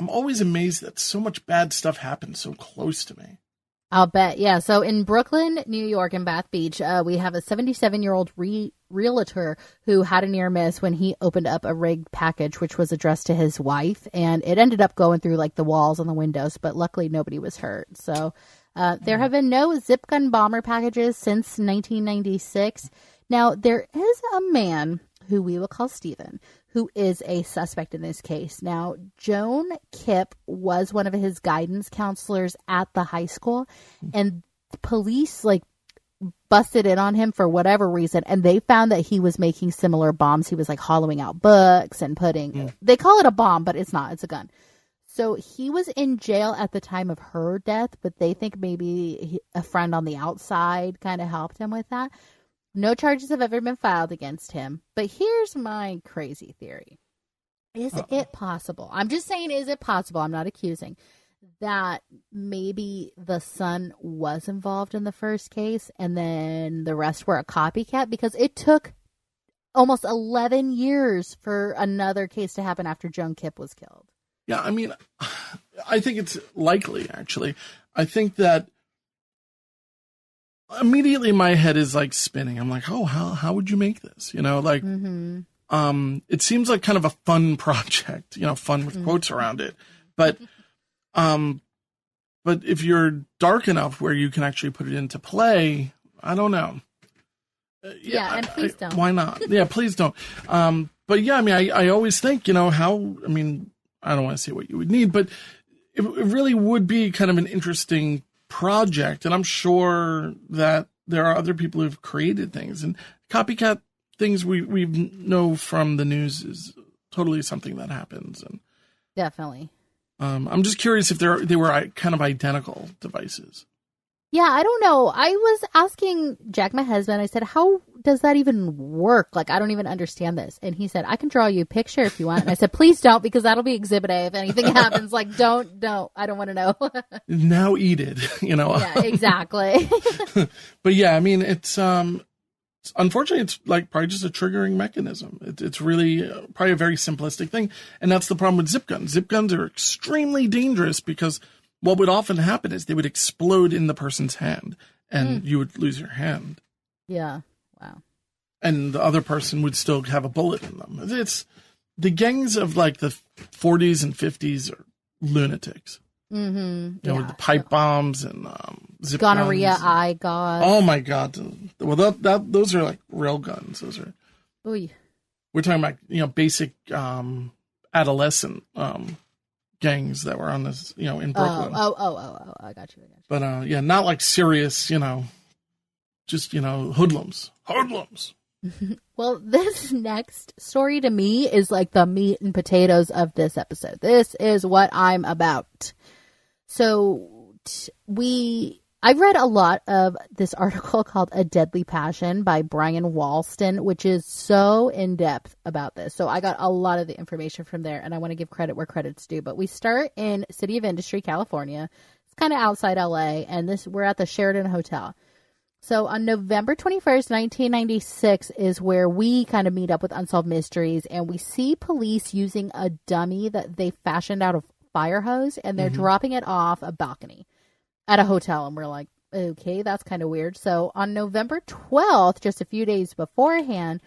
always amazed that so much bad stuff happens so close to me. I'll bet. Yeah. So in Brooklyn, New York, and Bath Beach, we have a 77-year-old realtor who had a near miss when he opened up a rigged package, which was addressed to his wife. And it ended up going through like the walls and the windows, but luckily nobody was hurt. So there have been no zip gun bomber packages since 1996. Now, there is a man who we will call Stephen, who is a suspect in this case. Now, Joan Kipp was one of his guidance counselors at the high school, and police busted in on him for whatever reason, and they found that he was making similar bombs. He was hollowing out books and putting, they call it a bomb, but it's not, it's a gun. So he was in jail at the time of her death, but they think maybe a friend on the outside kind of helped him with that. No charges have ever been filed against him. But here's my crazy theory. Is it possible? I'm just saying, is it possible? I'm not accusing that maybe the son was involved in the first case and then the rest were a copycat, because it took almost 11 years for another case to happen after Joan Kipp was killed. Yeah, I mean, I think it's likely, actually. I think that immediately my head is spinning. I'm like, oh, how would you make this? It seems like kind of a fun project, fun with quotes around it. But if you're dark enough where you can actually put it into play, I don't know. And please don't. Why not? Yeah, please don't. But yeah, I mean, I always think, I don't want to say what you would need, but it really would be kind of an interesting project, and I'm sure that there are other people who've created things, and copycat things we know from the news is totally something that happens. And definitely, I'm just curious if they were kind of identical devices. Yeah, I don't know. I was asking Jack, my husband, I said, how does that even work? I don't even understand this. And he said, I can draw you a picture if you want. And I said, please don't, because that'll be exhibit A if anything happens. Don't. I don't want to know. Now eat it, Yeah, exactly. But yeah, I mean, it's unfortunately, it's probably just a triggering mechanism. It's really probably a very simplistic thing. And that's the problem with zip guns. Zip guns are extremely dangerous because what would often happen is they would explode in the person's hand and you would lose your hand. Yeah. Wow. And the other person would still have a bullet in them. It's the gangs of the 40s and 50s are lunatics. Mm-hmm. With the pipe bombs and zip gonorrhea guns. eye gauze. Oh my God. Well, those are rail guns. Those are. Ooh. We're talking about basic adolescent gangs that were on this, in Brooklyn. Oh, I got you. But, not serious, just, hoodlums. Hoodlums. Well, this next story to me is the meat and potatoes of this episode. This is what I'm about. So I've read a lot of this article called A Deadly Passion by Brian Walston, which is so in-depth about this. So I got a lot of the information from there, and I want to give credit where credit's due. But we start in City of Industry, California. It's kind of outside LA, and we're at the Sheraton Hotel. So on November 21st, 1996 is where we kind of meet up with Unsolved Mysteries, and we see police using a dummy that they fashioned out of fire hose, and they're dropping it off a balcony at a hotel, and we're like, okay, that's kind of weird. So on November 12th, just a few days beforehand,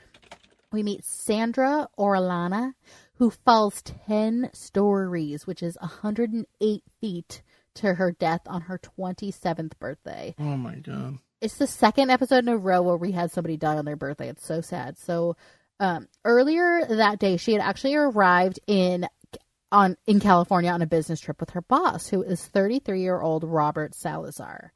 we meet Sandra Orellana, who falls 10 stories, which is 108 feet, to her death on her 27th birthday. Oh my God. It's the second episode in a row where we had somebody die on their birthday. It's so sad. So earlier that day, she had actually arrived in California on a business trip with her boss, who is 33-year-old Robert Salazar.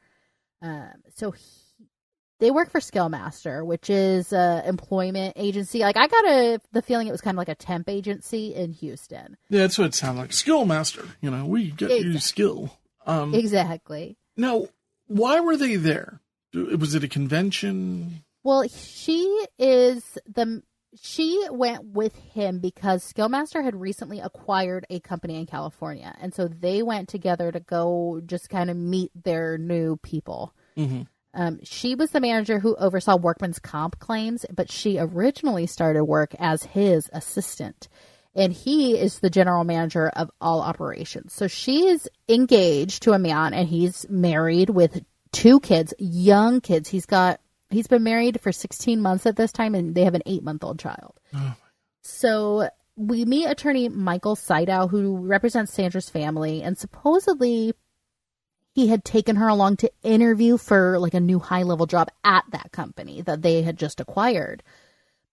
They work for Skillmaster, which is an employment agency. I got the feeling it was kind of like a temp agency in Houston. Yeah, that's what it sounded like. Skillmaster. We get you skill. Exactly. Now, why were they there? Was it a convention? Well, she went with him because Skillmaster had recently acquired a company in California. And so they went together to go just kind of meet their new people. Mm-hmm. She was the manager who oversaw workman's comp claims, but she originally started work as his assistant. and he is the general manager of all operations. So she is engaged to a man, and he's married with 2 kids, young kids. He's been married for 16 months at this time, and they have an 8-month-old child. Oh. So we meet attorney Michael Sydow, who represents Sandra's family, and supposedly he had taken her along to interview for like a new high-level job at that company that they had just acquired.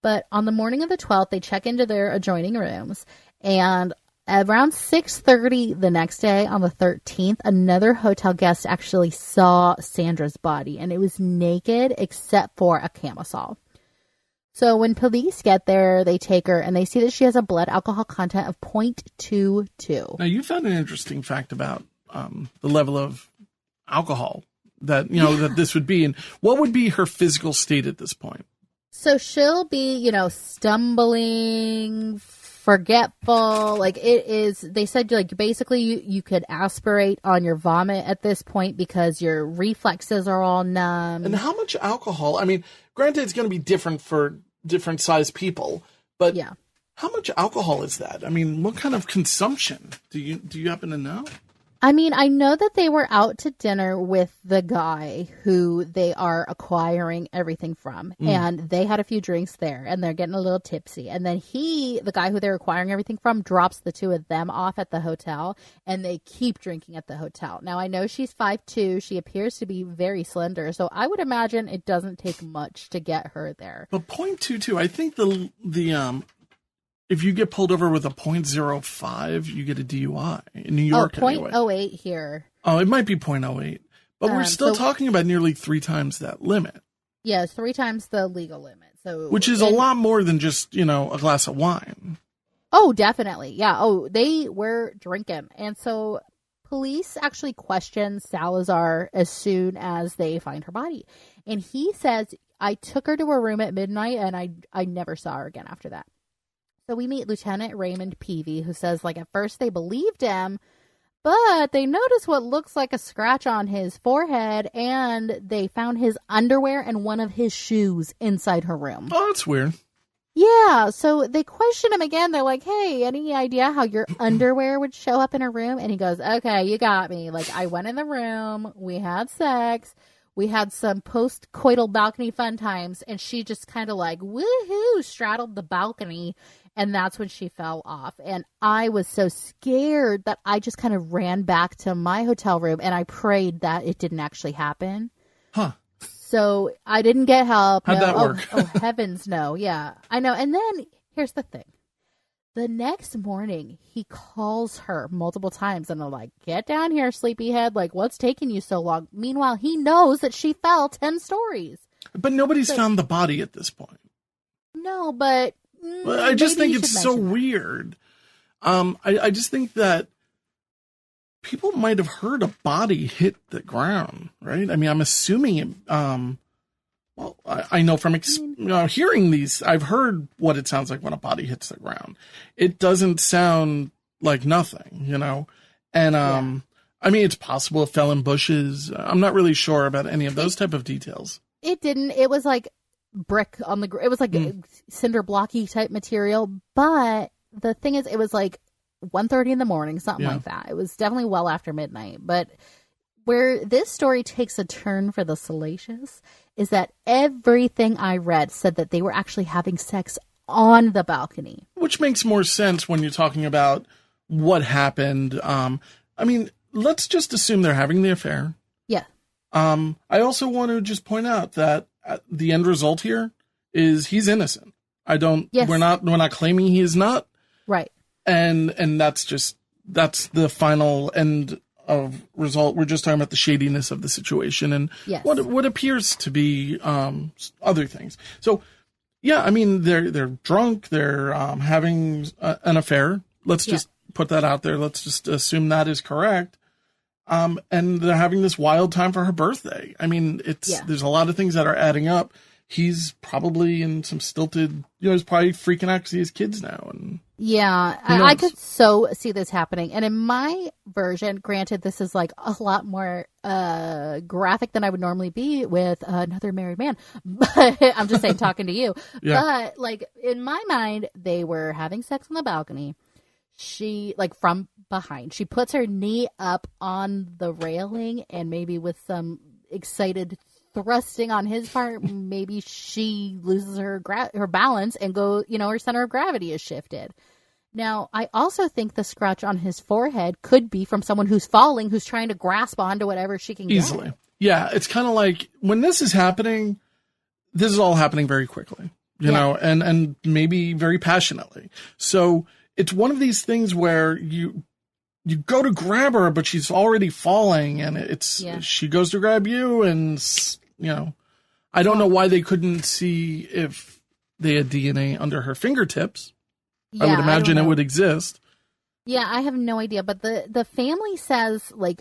But on the morning of the 12th, they check into their adjoining rooms, and around 6:30 the next day, on the 13th, another hotel guest actually saw Sandra's body, and it was naked except for a camisole. So when police get there, they take her, and they see that she has a blood alcohol content of 0.22. Now, you found an interesting fact about the level of alcohol that, that this would be, and what would be her physical state at this point? So she'll be, stumbling, forgetful. Like it is, they said, like, basically you could aspirate on your vomit at this point because your reflexes are all numb. And how much alcohol? I mean, granted, it's going to be different for different size people, but yeah. How much alcohol is that? I mean, what kind of consumption? Do you happen to know? I mean, I know that they were out to dinner with the guy who they are acquiring everything from. And they had a few drinks there, and they're getting a little tipsy. And then the guy who they're acquiring everything from, drops the 2 of them off at the hotel, and they keep drinking at the hotel. Now, I know she's 5'2". She appears to be very slender, so I would imagine it doesn't take much to get her there. But 0.22, I think the if you get pulled over with a 0.05, you get a DUI in New York. 0.08 here. Oh, it might be 0.08. But we're still talking about nearly 3 times that limit. Yeah, it's 3 times the legal limit. Which is a lot more than just, a glass of wine. Oh, definitely. Yeah. Oh, they were drinking. And so police actually question Salazar as soon as they find her body. And he says, I took her to her room at midnight, and I never saw her again after that. So we meet Lieutenant Raymond Peavy, who says, like, at first they believed him, but they noticed what looks like a scratch on his forehead, and they found his underwear and one of his shoes inside her room. Oh, that's weird. Yeah, so they question him again. They're like, hey, any idea how your underwear would show up in her room? And he goes, okay, you got me. Like, I went in the room, we had sex, we had some post-coital balcony fun times, and she just kind of like, woohoo, straddled the balcony. And that's when she fell off. And I was so scared that I just kind of ran back to my hotel room, and I prayed that it didn't actually happen. Huh. So I didn't get help. How'd that work? Oh, heavens, no. Yeah, I know. And then here's the thing. The next morning, he calls her multiple times, and they're like, get down here, sleepyhead. Like, what's taking you so long? Meanwhile, he knows that she fell 10 stories. But nobody's found the body at this point. No, but... Well, I just think it's so weird. I just think that people might have heard a body hit the ground, right? I mean, I'm assuming it. Well, I know from hearing these, I've heard what it sounds like when a body hits the ground. It doesn't sound like nothing, And I mean, it's possible it fell in bushes. I'm not really sure about any of those type of details. It didn't. It was like brick on the it was like cinder blocky type material, but the thing is, it was like 1:30 in the morning, something like that. It was definitely well after midnight. But where this story takes a turn for the salacious is that everything I read said that they were actually having sex on the balcony, which makes more sense when you're talking about what happened. I mean, let's just assume they're having the affair. Yeah. I also want to just point out that the end result here is he's innocent. We're not claiming he is not. Right. And that's the final end of result. We're just talking about the shadiness of the situation and what appears to be other things. So yeah, I mean, they're drunk, they're having an affair. Let's just put that out there. Let's just assume that is correct. And they're having this wild time for her birthday. I mean, there's a lot of things that are adding up. he's probably in some stilted, he's probably freaking out because he has kids now. And yeah, I could so see this happening. And in my version, granted, this is like a lot more graphic than I would normally be with another married man. But I'm just saying, talking to you. Yeah. But like in my mind, they were having sex on the balcony. She, like from behind, she puts her knee up on the railing, and maybe with some excited thrusting on his part, maybe she loses her balance and her center of gravity is shifted. Now, I also think the scratch on his forehead could be from someone who's falling, who's trying to grasp onto whatever she can easily get. Yeah, it's kind of like when this is happening, this is all happening very quickly, you know, and maybe very passionately. So it's one of these things where you go to grab her, but she's already falling, and she goes to grab you, and I don't know why they couldn't see if they had DNA under her fingertips. Yeah, I would imagine it would exist. Yeah, I have no idea, but the family says like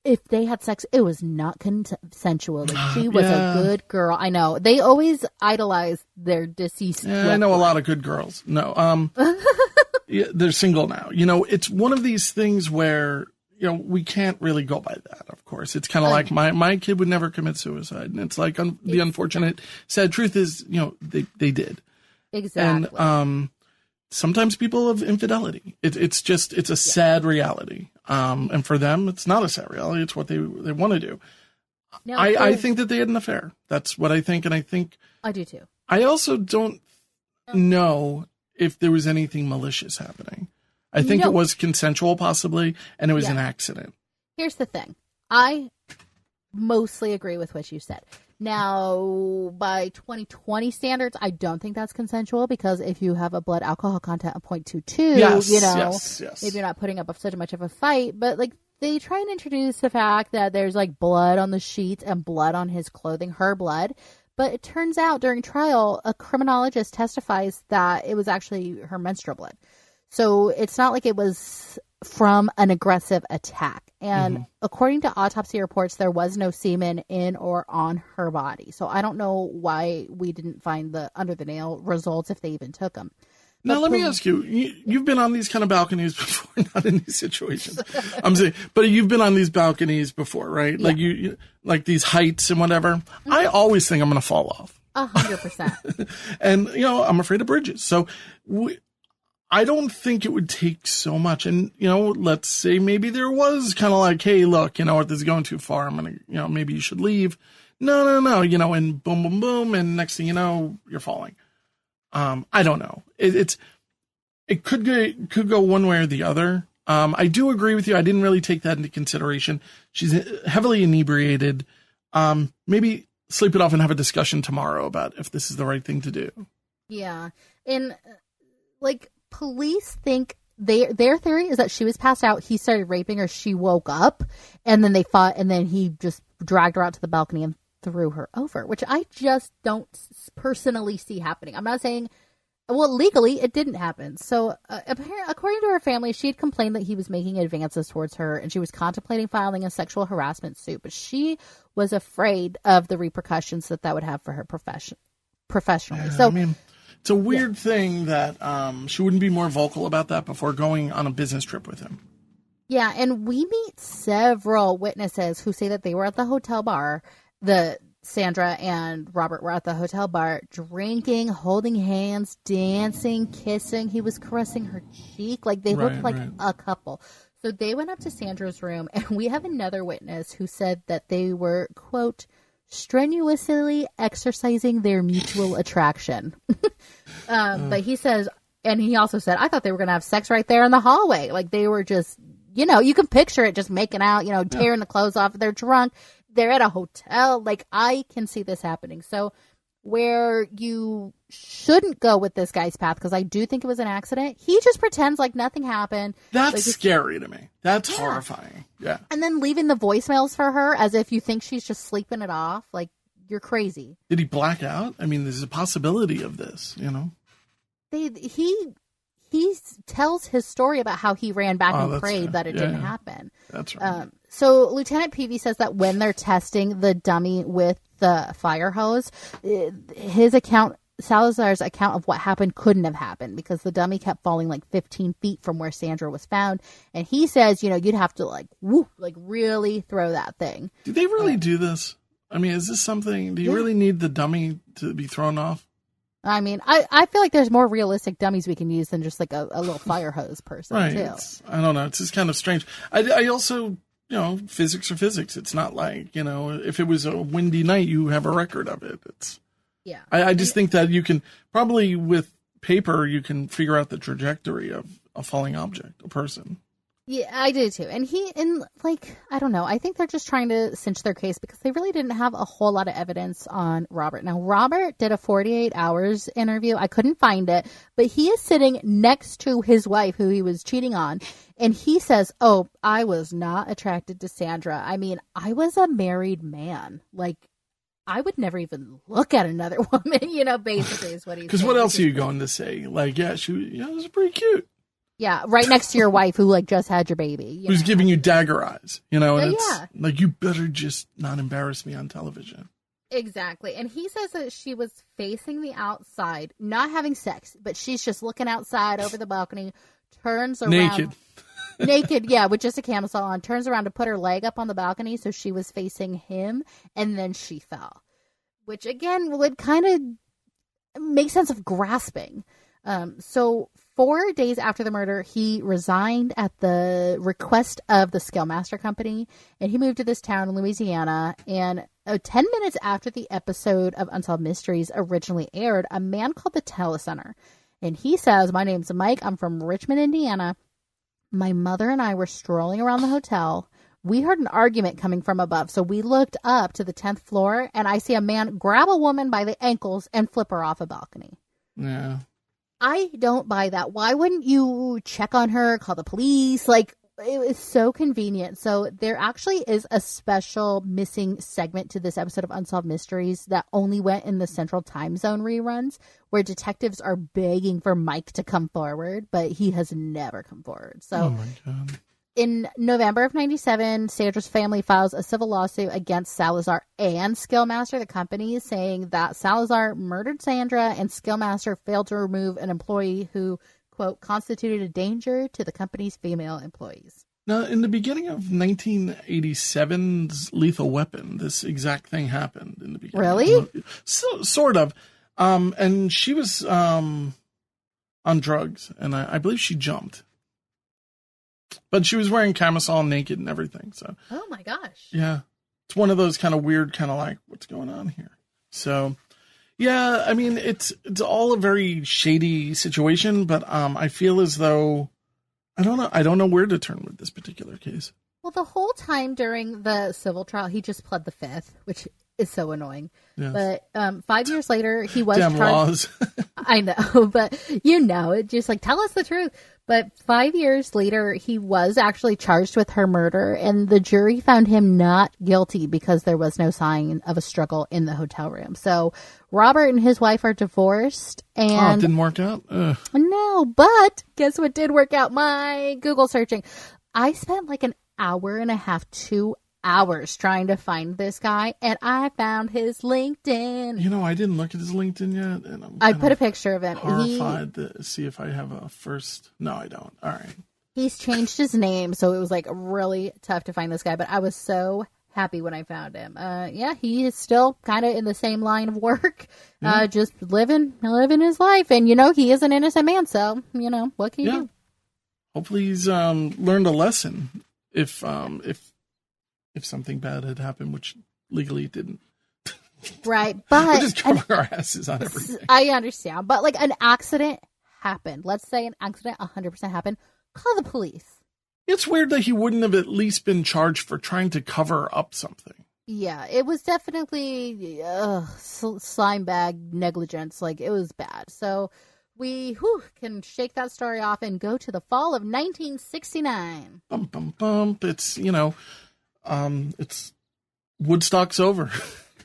if they had sex, it was not consensual. Like, she was a good girl. I know they always idolize their deceased. Yeah, I know a lot of good girls. No, yeah, they're single now. It's one of these things where, we can't really go by that, of course. It's kind of like my kid would never commit suicide. And it's like the unfortunate, sad truth is, they did. Exactly. And sometimes people have infidelity. It's a sad reality. And for them, it's not a sad reality. It's what they want to do. No, I think that they had an affair. That's what I think. And I think. I do too. I also don't know if there was anything malicious happening. I think it was consensual possibly, and it was an accident. Here's the thing. I mostly agree with what you said. Now, by 2020 standards, I don't think that's consensual, because if you have a blood alcohol content of 0.22, yes. maybe you're not putting up such much of a fight, but like they try and introduce the fact that there's like blood on the sheets and blood on his clothing, her blood. But it turns out during trial, a criminologist testifies that it was actually her menstrual blood. So it's not like it was from an aggressive attack. And according to autopsy reports, there was no semen in or on her body. So I don't know why we didn't find the under the nail results, if they even took them. Now, let me ask you, you've been on these kind of balconies before, not in these situations. I'm saying, but you've been on these balconies before, right? Yeah. Like you like these heights and whatever. Mm-hmm. I always think I'm going to fall off. 100%. And, I'm afraid of bridges. So I don't think it would take so much. And, let's say maybe there was kind of like, hey, look, this is going too far. I'm going to, maybe you should leave. No, and boom, boom, boom. And next thing you know, you're falling. I don't know. It could go one way or the other. I do agree with you. I didn't really take that into consideration. She's heavily inebriated. Maybe sleep it off and have a discussion tomorrow about if this is the right thing to do. Yeah. And like police think their theory is that she was passed out. He started raping her. She woke up and then they fought, and then he just dragged her out to the balcony and threw her over, which I just don't personally see happening. I'm not saying, well, legally it didn't happen. So according to her family, she had complained that he was making advances towards her, and she was contemplating filing a sexual harassment suit, but she was afraid of the repercussions that would have for her professionally. Yeah, so it's a weird thing that she wouldn't be more vocal about that before going on a business trip with him. Yeah, and we meet several witnesses who say that they were at the hotel bar. Sandra and Robert were at the hotel bar drinking, holding hands, dancing, kissing. He was caressing her cheek. Like they looked like a couple. So they went up to Sandra's room, and we have another witness who said that they were, quote, strenuously exercising their mutual attraction. But he says, and he also said, I thought they were going to have sex right there in the hallway. Like they were just, you can picture it, just making out, tearing the clothes off. They're drunk. They're at a hotel. Like, I can see this happening. So where you shouldn't go with this guy's path, because I do think it was an accident, he just pretends like nothing happened. That's scary to me. That's horrifying. Yeah. And then leaving the voicemails for her as if you think she's just sleeping it off. Like, you're crazy. Did he black out? I mean, there's a possibility of this, He tells his story about how he ran back and prayed that it didn't happen. That's right. So Lieutenant Peavy says that when they're testing the dummy with the fire hose. Salazar's account of what happened couldn't have happened because the dummy kept falling like 15 feet from where Sandra was found. And he says, you'd have to really throw that thing. Do they really do this? I mean, is this something, do you really need the dummy to be thrown off? I mean, I feel like there's more realistic dummies we can use than just like a little fire hose person, right. too. I don't know. It's just kind of strange. I also, physics are physics. It's not like, if it was a windy night, you have a record of it. Yeah. I just think that you can, probably with paper, you can figure out the trajectory of a falling object, a person. Yeah, I do too. And I don't know. I think they're just trying to cinch their case because they really didn't have a whole lot of evidence on Robert. Now, Robert did a 48 hours interview. I couldn't find it, but he is sitting next to his wife who he was cheating on. And he says, "Oh, I was not attracted to Sandra. I mean, I was a married man. Like, I would never even look at another woman," basically is what he's saying. Because what else are you going to say? Like, yeah, she was pretty cute. Yeah, right next to your wife who just had your baby. Who's giving you dagger eyes, and it's yeah. like, you better just not embarrass me on television. Exactly. And he says that she was facing the outside, not having sex, but she's just looking outside over the balcony, turns around. Naked, yeah, with just a camisole on, turns around to put her leg up on the balcony so she was facing him, and then she fell. Which, again, would kind of make sense of grasping. So 4 days after the murder, he resigned at the request of the Scalemaster Company, and he moved to this town in Louisiana. And 10 minutes after the episode of Unsolved Mysteries originally aired, a man called the Telecenter. And he says, "My name's Mike. I'm from Richmond, Indiana. My mother and I were strolling around the hotel. We heard an argument coming from above, so we looked up to the 10th floor, and I see a man grab a woman by the ankles and flip her off a balcony." Yeah. I don't buy that. Why wouldn't you check on her, call the police? Like, it was so convenient. So there actually is a special missing segment to this episode of Unsolved Mysteries that only went in the Central Time Zone reruns, where detectives are begging for Mike to come forward, but he has never come forward. So, oh my God. In November of 97, Sandra's family files a civil lawsuit against Salazar and Skillmaster, the company, saying that Salazar murdered Sandra and Skillmaster failed to remove an employee who, quote, constituted a danger to the company's female employees. Now, in the beginning of 1987's Lethal Weapon, this exact thing happened in the beginning. Really? So, sort of. And she was on drugs, and I believe she jumped. But she was wearing camisole, naked, and everything. So, oh my gosh, yeah, it's one of those kind of weird, kind of like, what's going on here? So, yeah, I mean, it's all a very shady situation. But I feel as though I don't know where to turn with this particular case. Well, the whole time during the civil trial, he just pled the fifth, which is so annoying. Yes. But 5 years later, he was damn charged. Laws. I know, but it just like, tell us the truth. But 5 years later, he was actually charged with her murder, and the jury found him not guilty because there was no sign of a struggle in the hotel room. So Robert and his wife are divorced, and it didn't work out. Ugh. No, but guess what did work out? My Google searching. I spent like an hour and a half, 2 hours trying to find this guy, and I found his LinkedIn. I didn't look at his LinkedIn yet, and I put a picture of him. Horrified to see if I have a first. No, I don't. All right. He's changed his name, so it was like really tough to find this guy, but I was so happy when I found him. Yeah, he is still kind of in the same line of work, just living his life, and he is an innocent man, so what can you do? Hopefully, he's learned a lesson. If something bad had happened, which legally it didn't. Right, but we're just covering our asses on everything. I understand, but like an accident happened. Let's say an accident 100% happened. Call the police. It's weird that he wouldn't have at least been charged for trying to cover up something. Yeah, it was definitely slime bag negligence. Like, it was bad. So we can shake that story off and go to the fall of 1969. Bum, bum, bum. It's, it's Woodstock's over,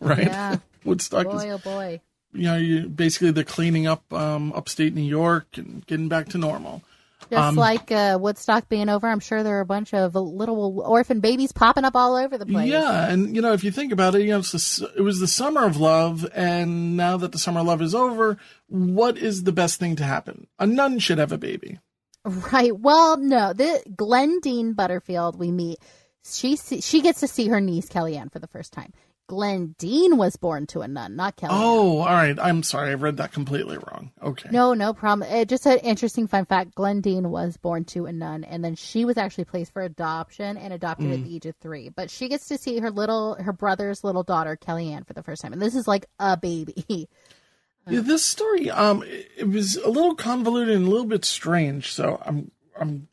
right? Yeah. Woodstock boy, oh boy. You basically the cleaning up upstate New York and getting back to normal. Just like Woodstock being over, I'm sure there are a bunch of little orphan babies popping up all over the place. Yeah, and if you think about it, it was the summer of love, and now that the summer of love is over, what is the best thing to happen? A nun should have a baby. Right. Well, no, the Glendeen Butterfield we meet, she gets to see her niece Kellyanne for the first time. Glendeen was born to a nun, not Kellyanne. Oh, all right. I'm sorry. I read that completely wrong. Okay. No problem. Just an interesting fun fact. Glendeen was born to a nun, and then she was actually placed for adoption and adopted at the age of 3. But she gets to see her brother's little daughter, Kellyanne, for the first time. And this is like a baby. Yeah, this story, it was a little convoluted and a little bit strange. So I'm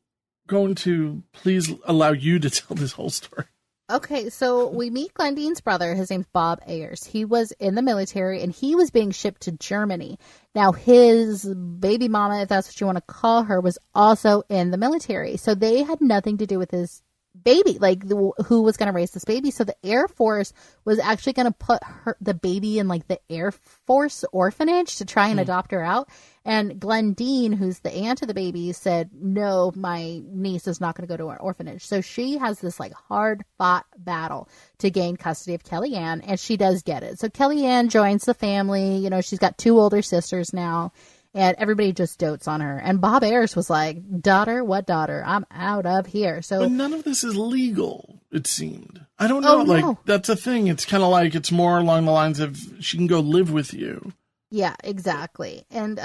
going to please allow you to tell this whole story. Okay, so we meet Glendeen's brother. His name's Bob Ayers. He was in the military, and he was being shipped to Germany. Now, his baby mama, if that's what you want to call her, was also in the military. So they had nothing to do with his baby, like who was going to raise this baby. So the Air Force was actually going to put the baby in like the Air Force orphanage to try and adopt her out. And Glendeen, who's the aunt of the baby, said, no, my niece is not going to go to an orphanage. So she has this like hard fought battle to gain custody of Kellyanne, and she does get it. So Kellyanne joins the family. She's got 2 older sisters now, and everybody just dotes on her. And Bob Ayers was like, daughter, what daughter? I'm out of here. So, but none of this is legal, it seemed. I don't know. No. That's a thing. It's kind of like it's more along the lines of she can go live with you. Yeah, exactly. And,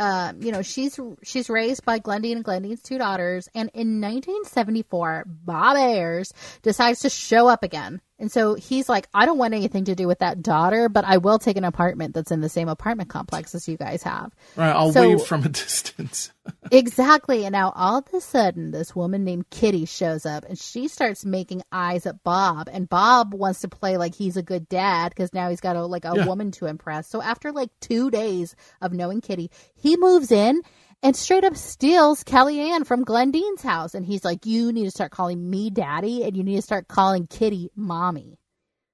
she's raised by Glendeen and Glendeen's 2 daughters. And in 1974, Bob Ayers decides to show up again. And so he's like, I don't want anything to do with that daughter, but I will take an apartment that's in the same apartment complex as you guys have. Right, I'll wave from a distance. Exactly. And now all of a sudden, this woman named Kitty shows up, and she starts making eyes at Bob. And Bob wants to play like he's a good dad because now he's got a woman to impress. So after like 2 days of knowing Kitty, he moves in and straight up steals Kellyanne from Glendeen's house. And he's like, you need to start calling me daddy, and you need to start calling Kitty mommy.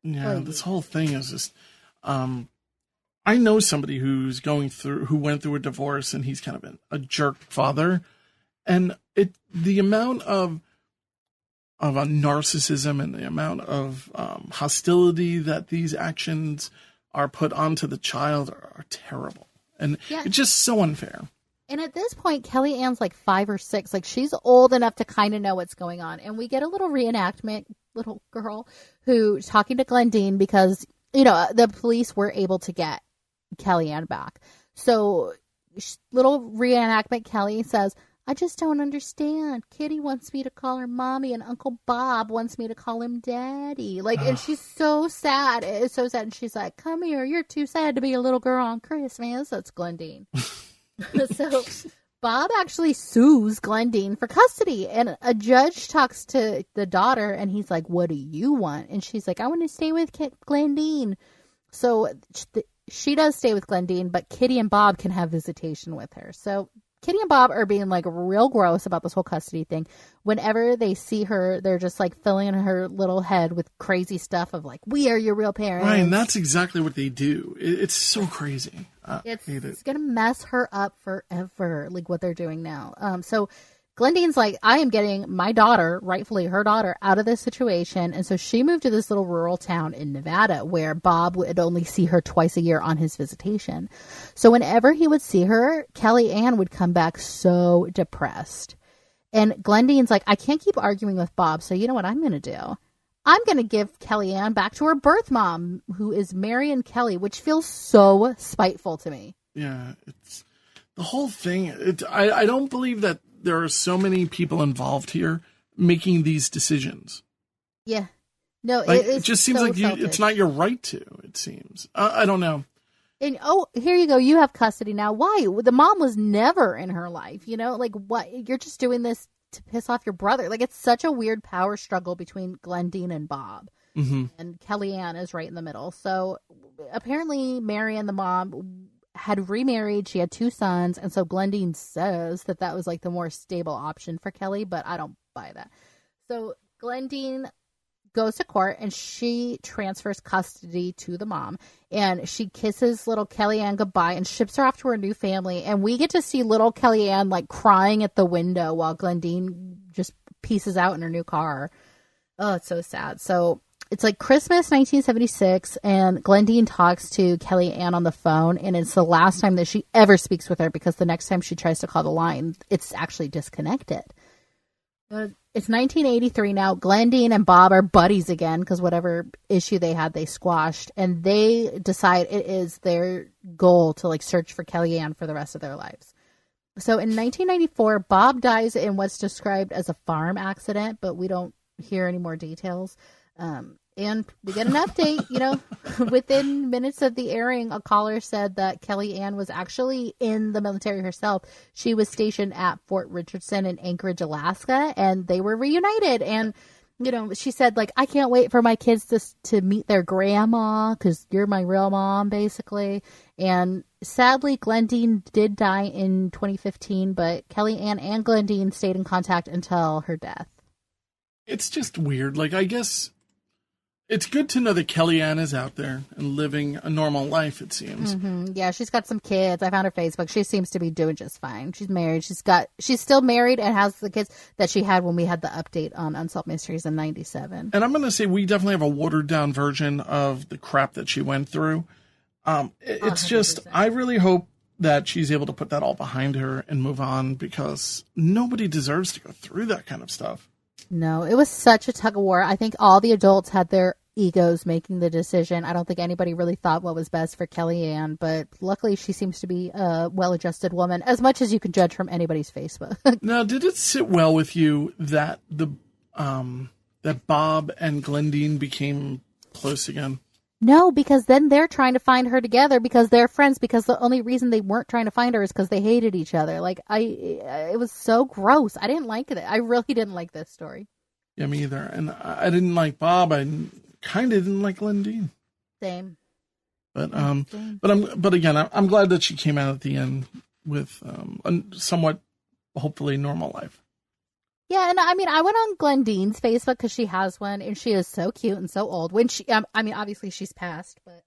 Yeah, this whole thing is just, I know somebody who went through a divorce, and he's kind of a jerk father. And the amount of a narcissism and the amount of hostility that these actions are put onto the child are terrible. And it's just so unfair. And at this point, Kellyanne's like 5 or 6. Like, she's old enough to kind of know what's going on. And we get a little reenactment, little girl who's talking to Glendeen because, the police were able to get Kellyanne back. So, little reenactment, Kelly says, I just don't understand. Kitty wants me to call her mommy, and Uncle Bob wants me to call him daddy. Like, and she's so sad. It's so sad. And she's like, come here. You're too sad to be a little girl on Christmas. That's Glendeen. So Bob actually sues Glendeen for custody, and a judge talks to the daughter, and he's like, what do you want? And she's like, I want to stay with Glendeen. So she does stay with Glendeen, but Kitty and Bob can have visitation with her. So Kitty and Bob are being like real gross about this whole custody thing. Whenever they see her, they're just like filling her little head with crazy stuff of like, we are your real parents. Right, and that's exactly what they do. It's so crazy. It's going to mess her up forever, like what they're doing now. So Glendeen's like, I am getting my daughter, rightfully her daughter, out of this situation. And so she moved to this little rural town in Nevada where Bob would only see her twice a year on his visitation. So whenever he would see her, Kellyanne would come back so depressed. And Glendeen's like, I can't keep arguing with Bob, so you know what I'm going to do? I'm going to give Kellyanne back to her birth mom, who is Marion Kelly, which feels so spiteful to me. Yeah, it's the whole thing. I don't believe that there are so many people involved here making these decisions. Yeah. No, it just seems so like it's not your right to, it seems. I don't know. And here you go. You have custody now. Why? The mom was never in her life, like what? You're just doing this to piss off your brother. Like, it's such a weird power struggle between Glendeen and Bob. Mm-hmm. And Kellyanne is right in the middle. So apparently Marion, the mom, had remarried. She had 2 sons. And so Glendeen says that was like the more stable option for Kelly, but I don't buy that. So Glendeen goes to court and she transfers custody to the mom, and she kisses little Kellyanne goodbye and ships her off to her new family. And we get to see little Kellyanne like crying at the window while Glendeen just pieces out in her new car. Oh, it's so sad. So it's like Christmas 1976, and Glendeen talks to Kellyanne on the phone, and it's the last time that she ever speaks with her, because the next time she tries to call the line, it's actually disconnected. It's 1983 now. Glendeen and Bob are buddies again because whatever issue they had, they squashed. And they decide it is their goal to like search for Kellyanne for the rest of their lives. So in 1994, Bob dies in what's described as a farm accident, but we don't hear any more details. And we get an update, within minutes of the airing, a caller said that Kellyanne was actually in the military herself. She was stationed at Fort Richardson in Anchorage, Alaska, and they were reunited. And, she said, like, I can't wait for my kids to meet their grandma because you're my real mom, basically. And sadly, Glendeen did die in 2015, but Kellyanne and Glendeen stayed in contact until her death. It's just weird. Like, I guess it's good to know that Kellyanne is out there and living a normal life, it seems. Mm-hmm. Yeah, she's got some kids. I found her Facebook. She seems to be doing just fine. She's married. She's still married and has the kids that she had when we had the update on Unsolved Mysteries in 97. And I'm going to say we definitely have a watered down version of the crap that she went through. It's 100%. Just, I really hope that she's able to put that all behind her and move on, because nobody deserves to go through that kind of stuff. No, it was such a tug of war. I think all the adults had their egos making the decision. I don't think anybody really thought what was best for Kellyanne, but luckily she seems to be a well-adjusted woman, as much as you can judge from anybody's Facebook. Now, did it sit well with you that that Bob and Glendeen became close again? No, because then they're trying to find her together because they're friends, because the only reason they weren't trying to find her is because they hated each other. Like, it was so gross. I didn't like it. I really didn't like this story. Yeah, me either. And I didn't like Bob. I kind of didn't like Glendeen. Same. But again, I'm glad that she came out at the end with a somewhat, hopefully, normal life. Yeah, and I mean, I went on Glendeen's Facebook because she has one, and she is so cute and so old. When she, obviously she's passed, but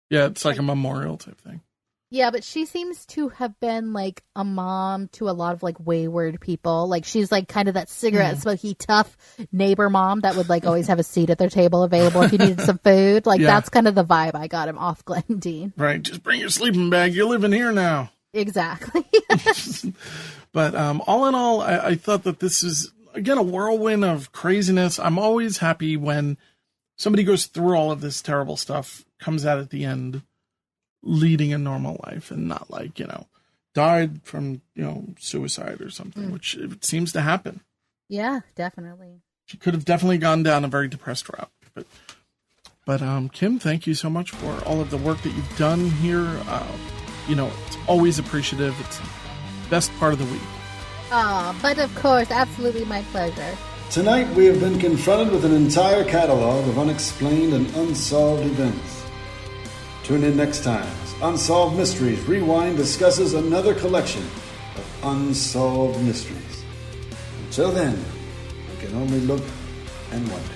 yeah, it's like a memorial type thing. Yeah, but she seems to have been like a mom to a lot of like wayward people. Like she's like kind of that cigarette smoky, tough neighbor mom that would like always have a seat at their table available if you needed some food. Like that's kind of the vibe I got him off Glendeen. Right, just bring your sleeping bag. You're living here now. Exactly. But all in all, I thought that this is, again, a whirlwind of craziness. I'm always happy when somebody goes through all of this terrible stuff, comes out at the end, leading a normal life and not like, died from, suicide or something, which it seems to happen. Yeah, definitely. She could have definitely gone down a very depressed route. But Kim, thank you so much for all of the work that you've done here. It's always appreciative. It's the best part of the week. But of course, absolutely my pleasure. Tonight we have been confronted with an entire catalog of unexplained and unsolved events. Tune in next time as Unsolved Mysteries Rewind discusses another collection of unsolved mysteries. Until then, we can only look and wonder.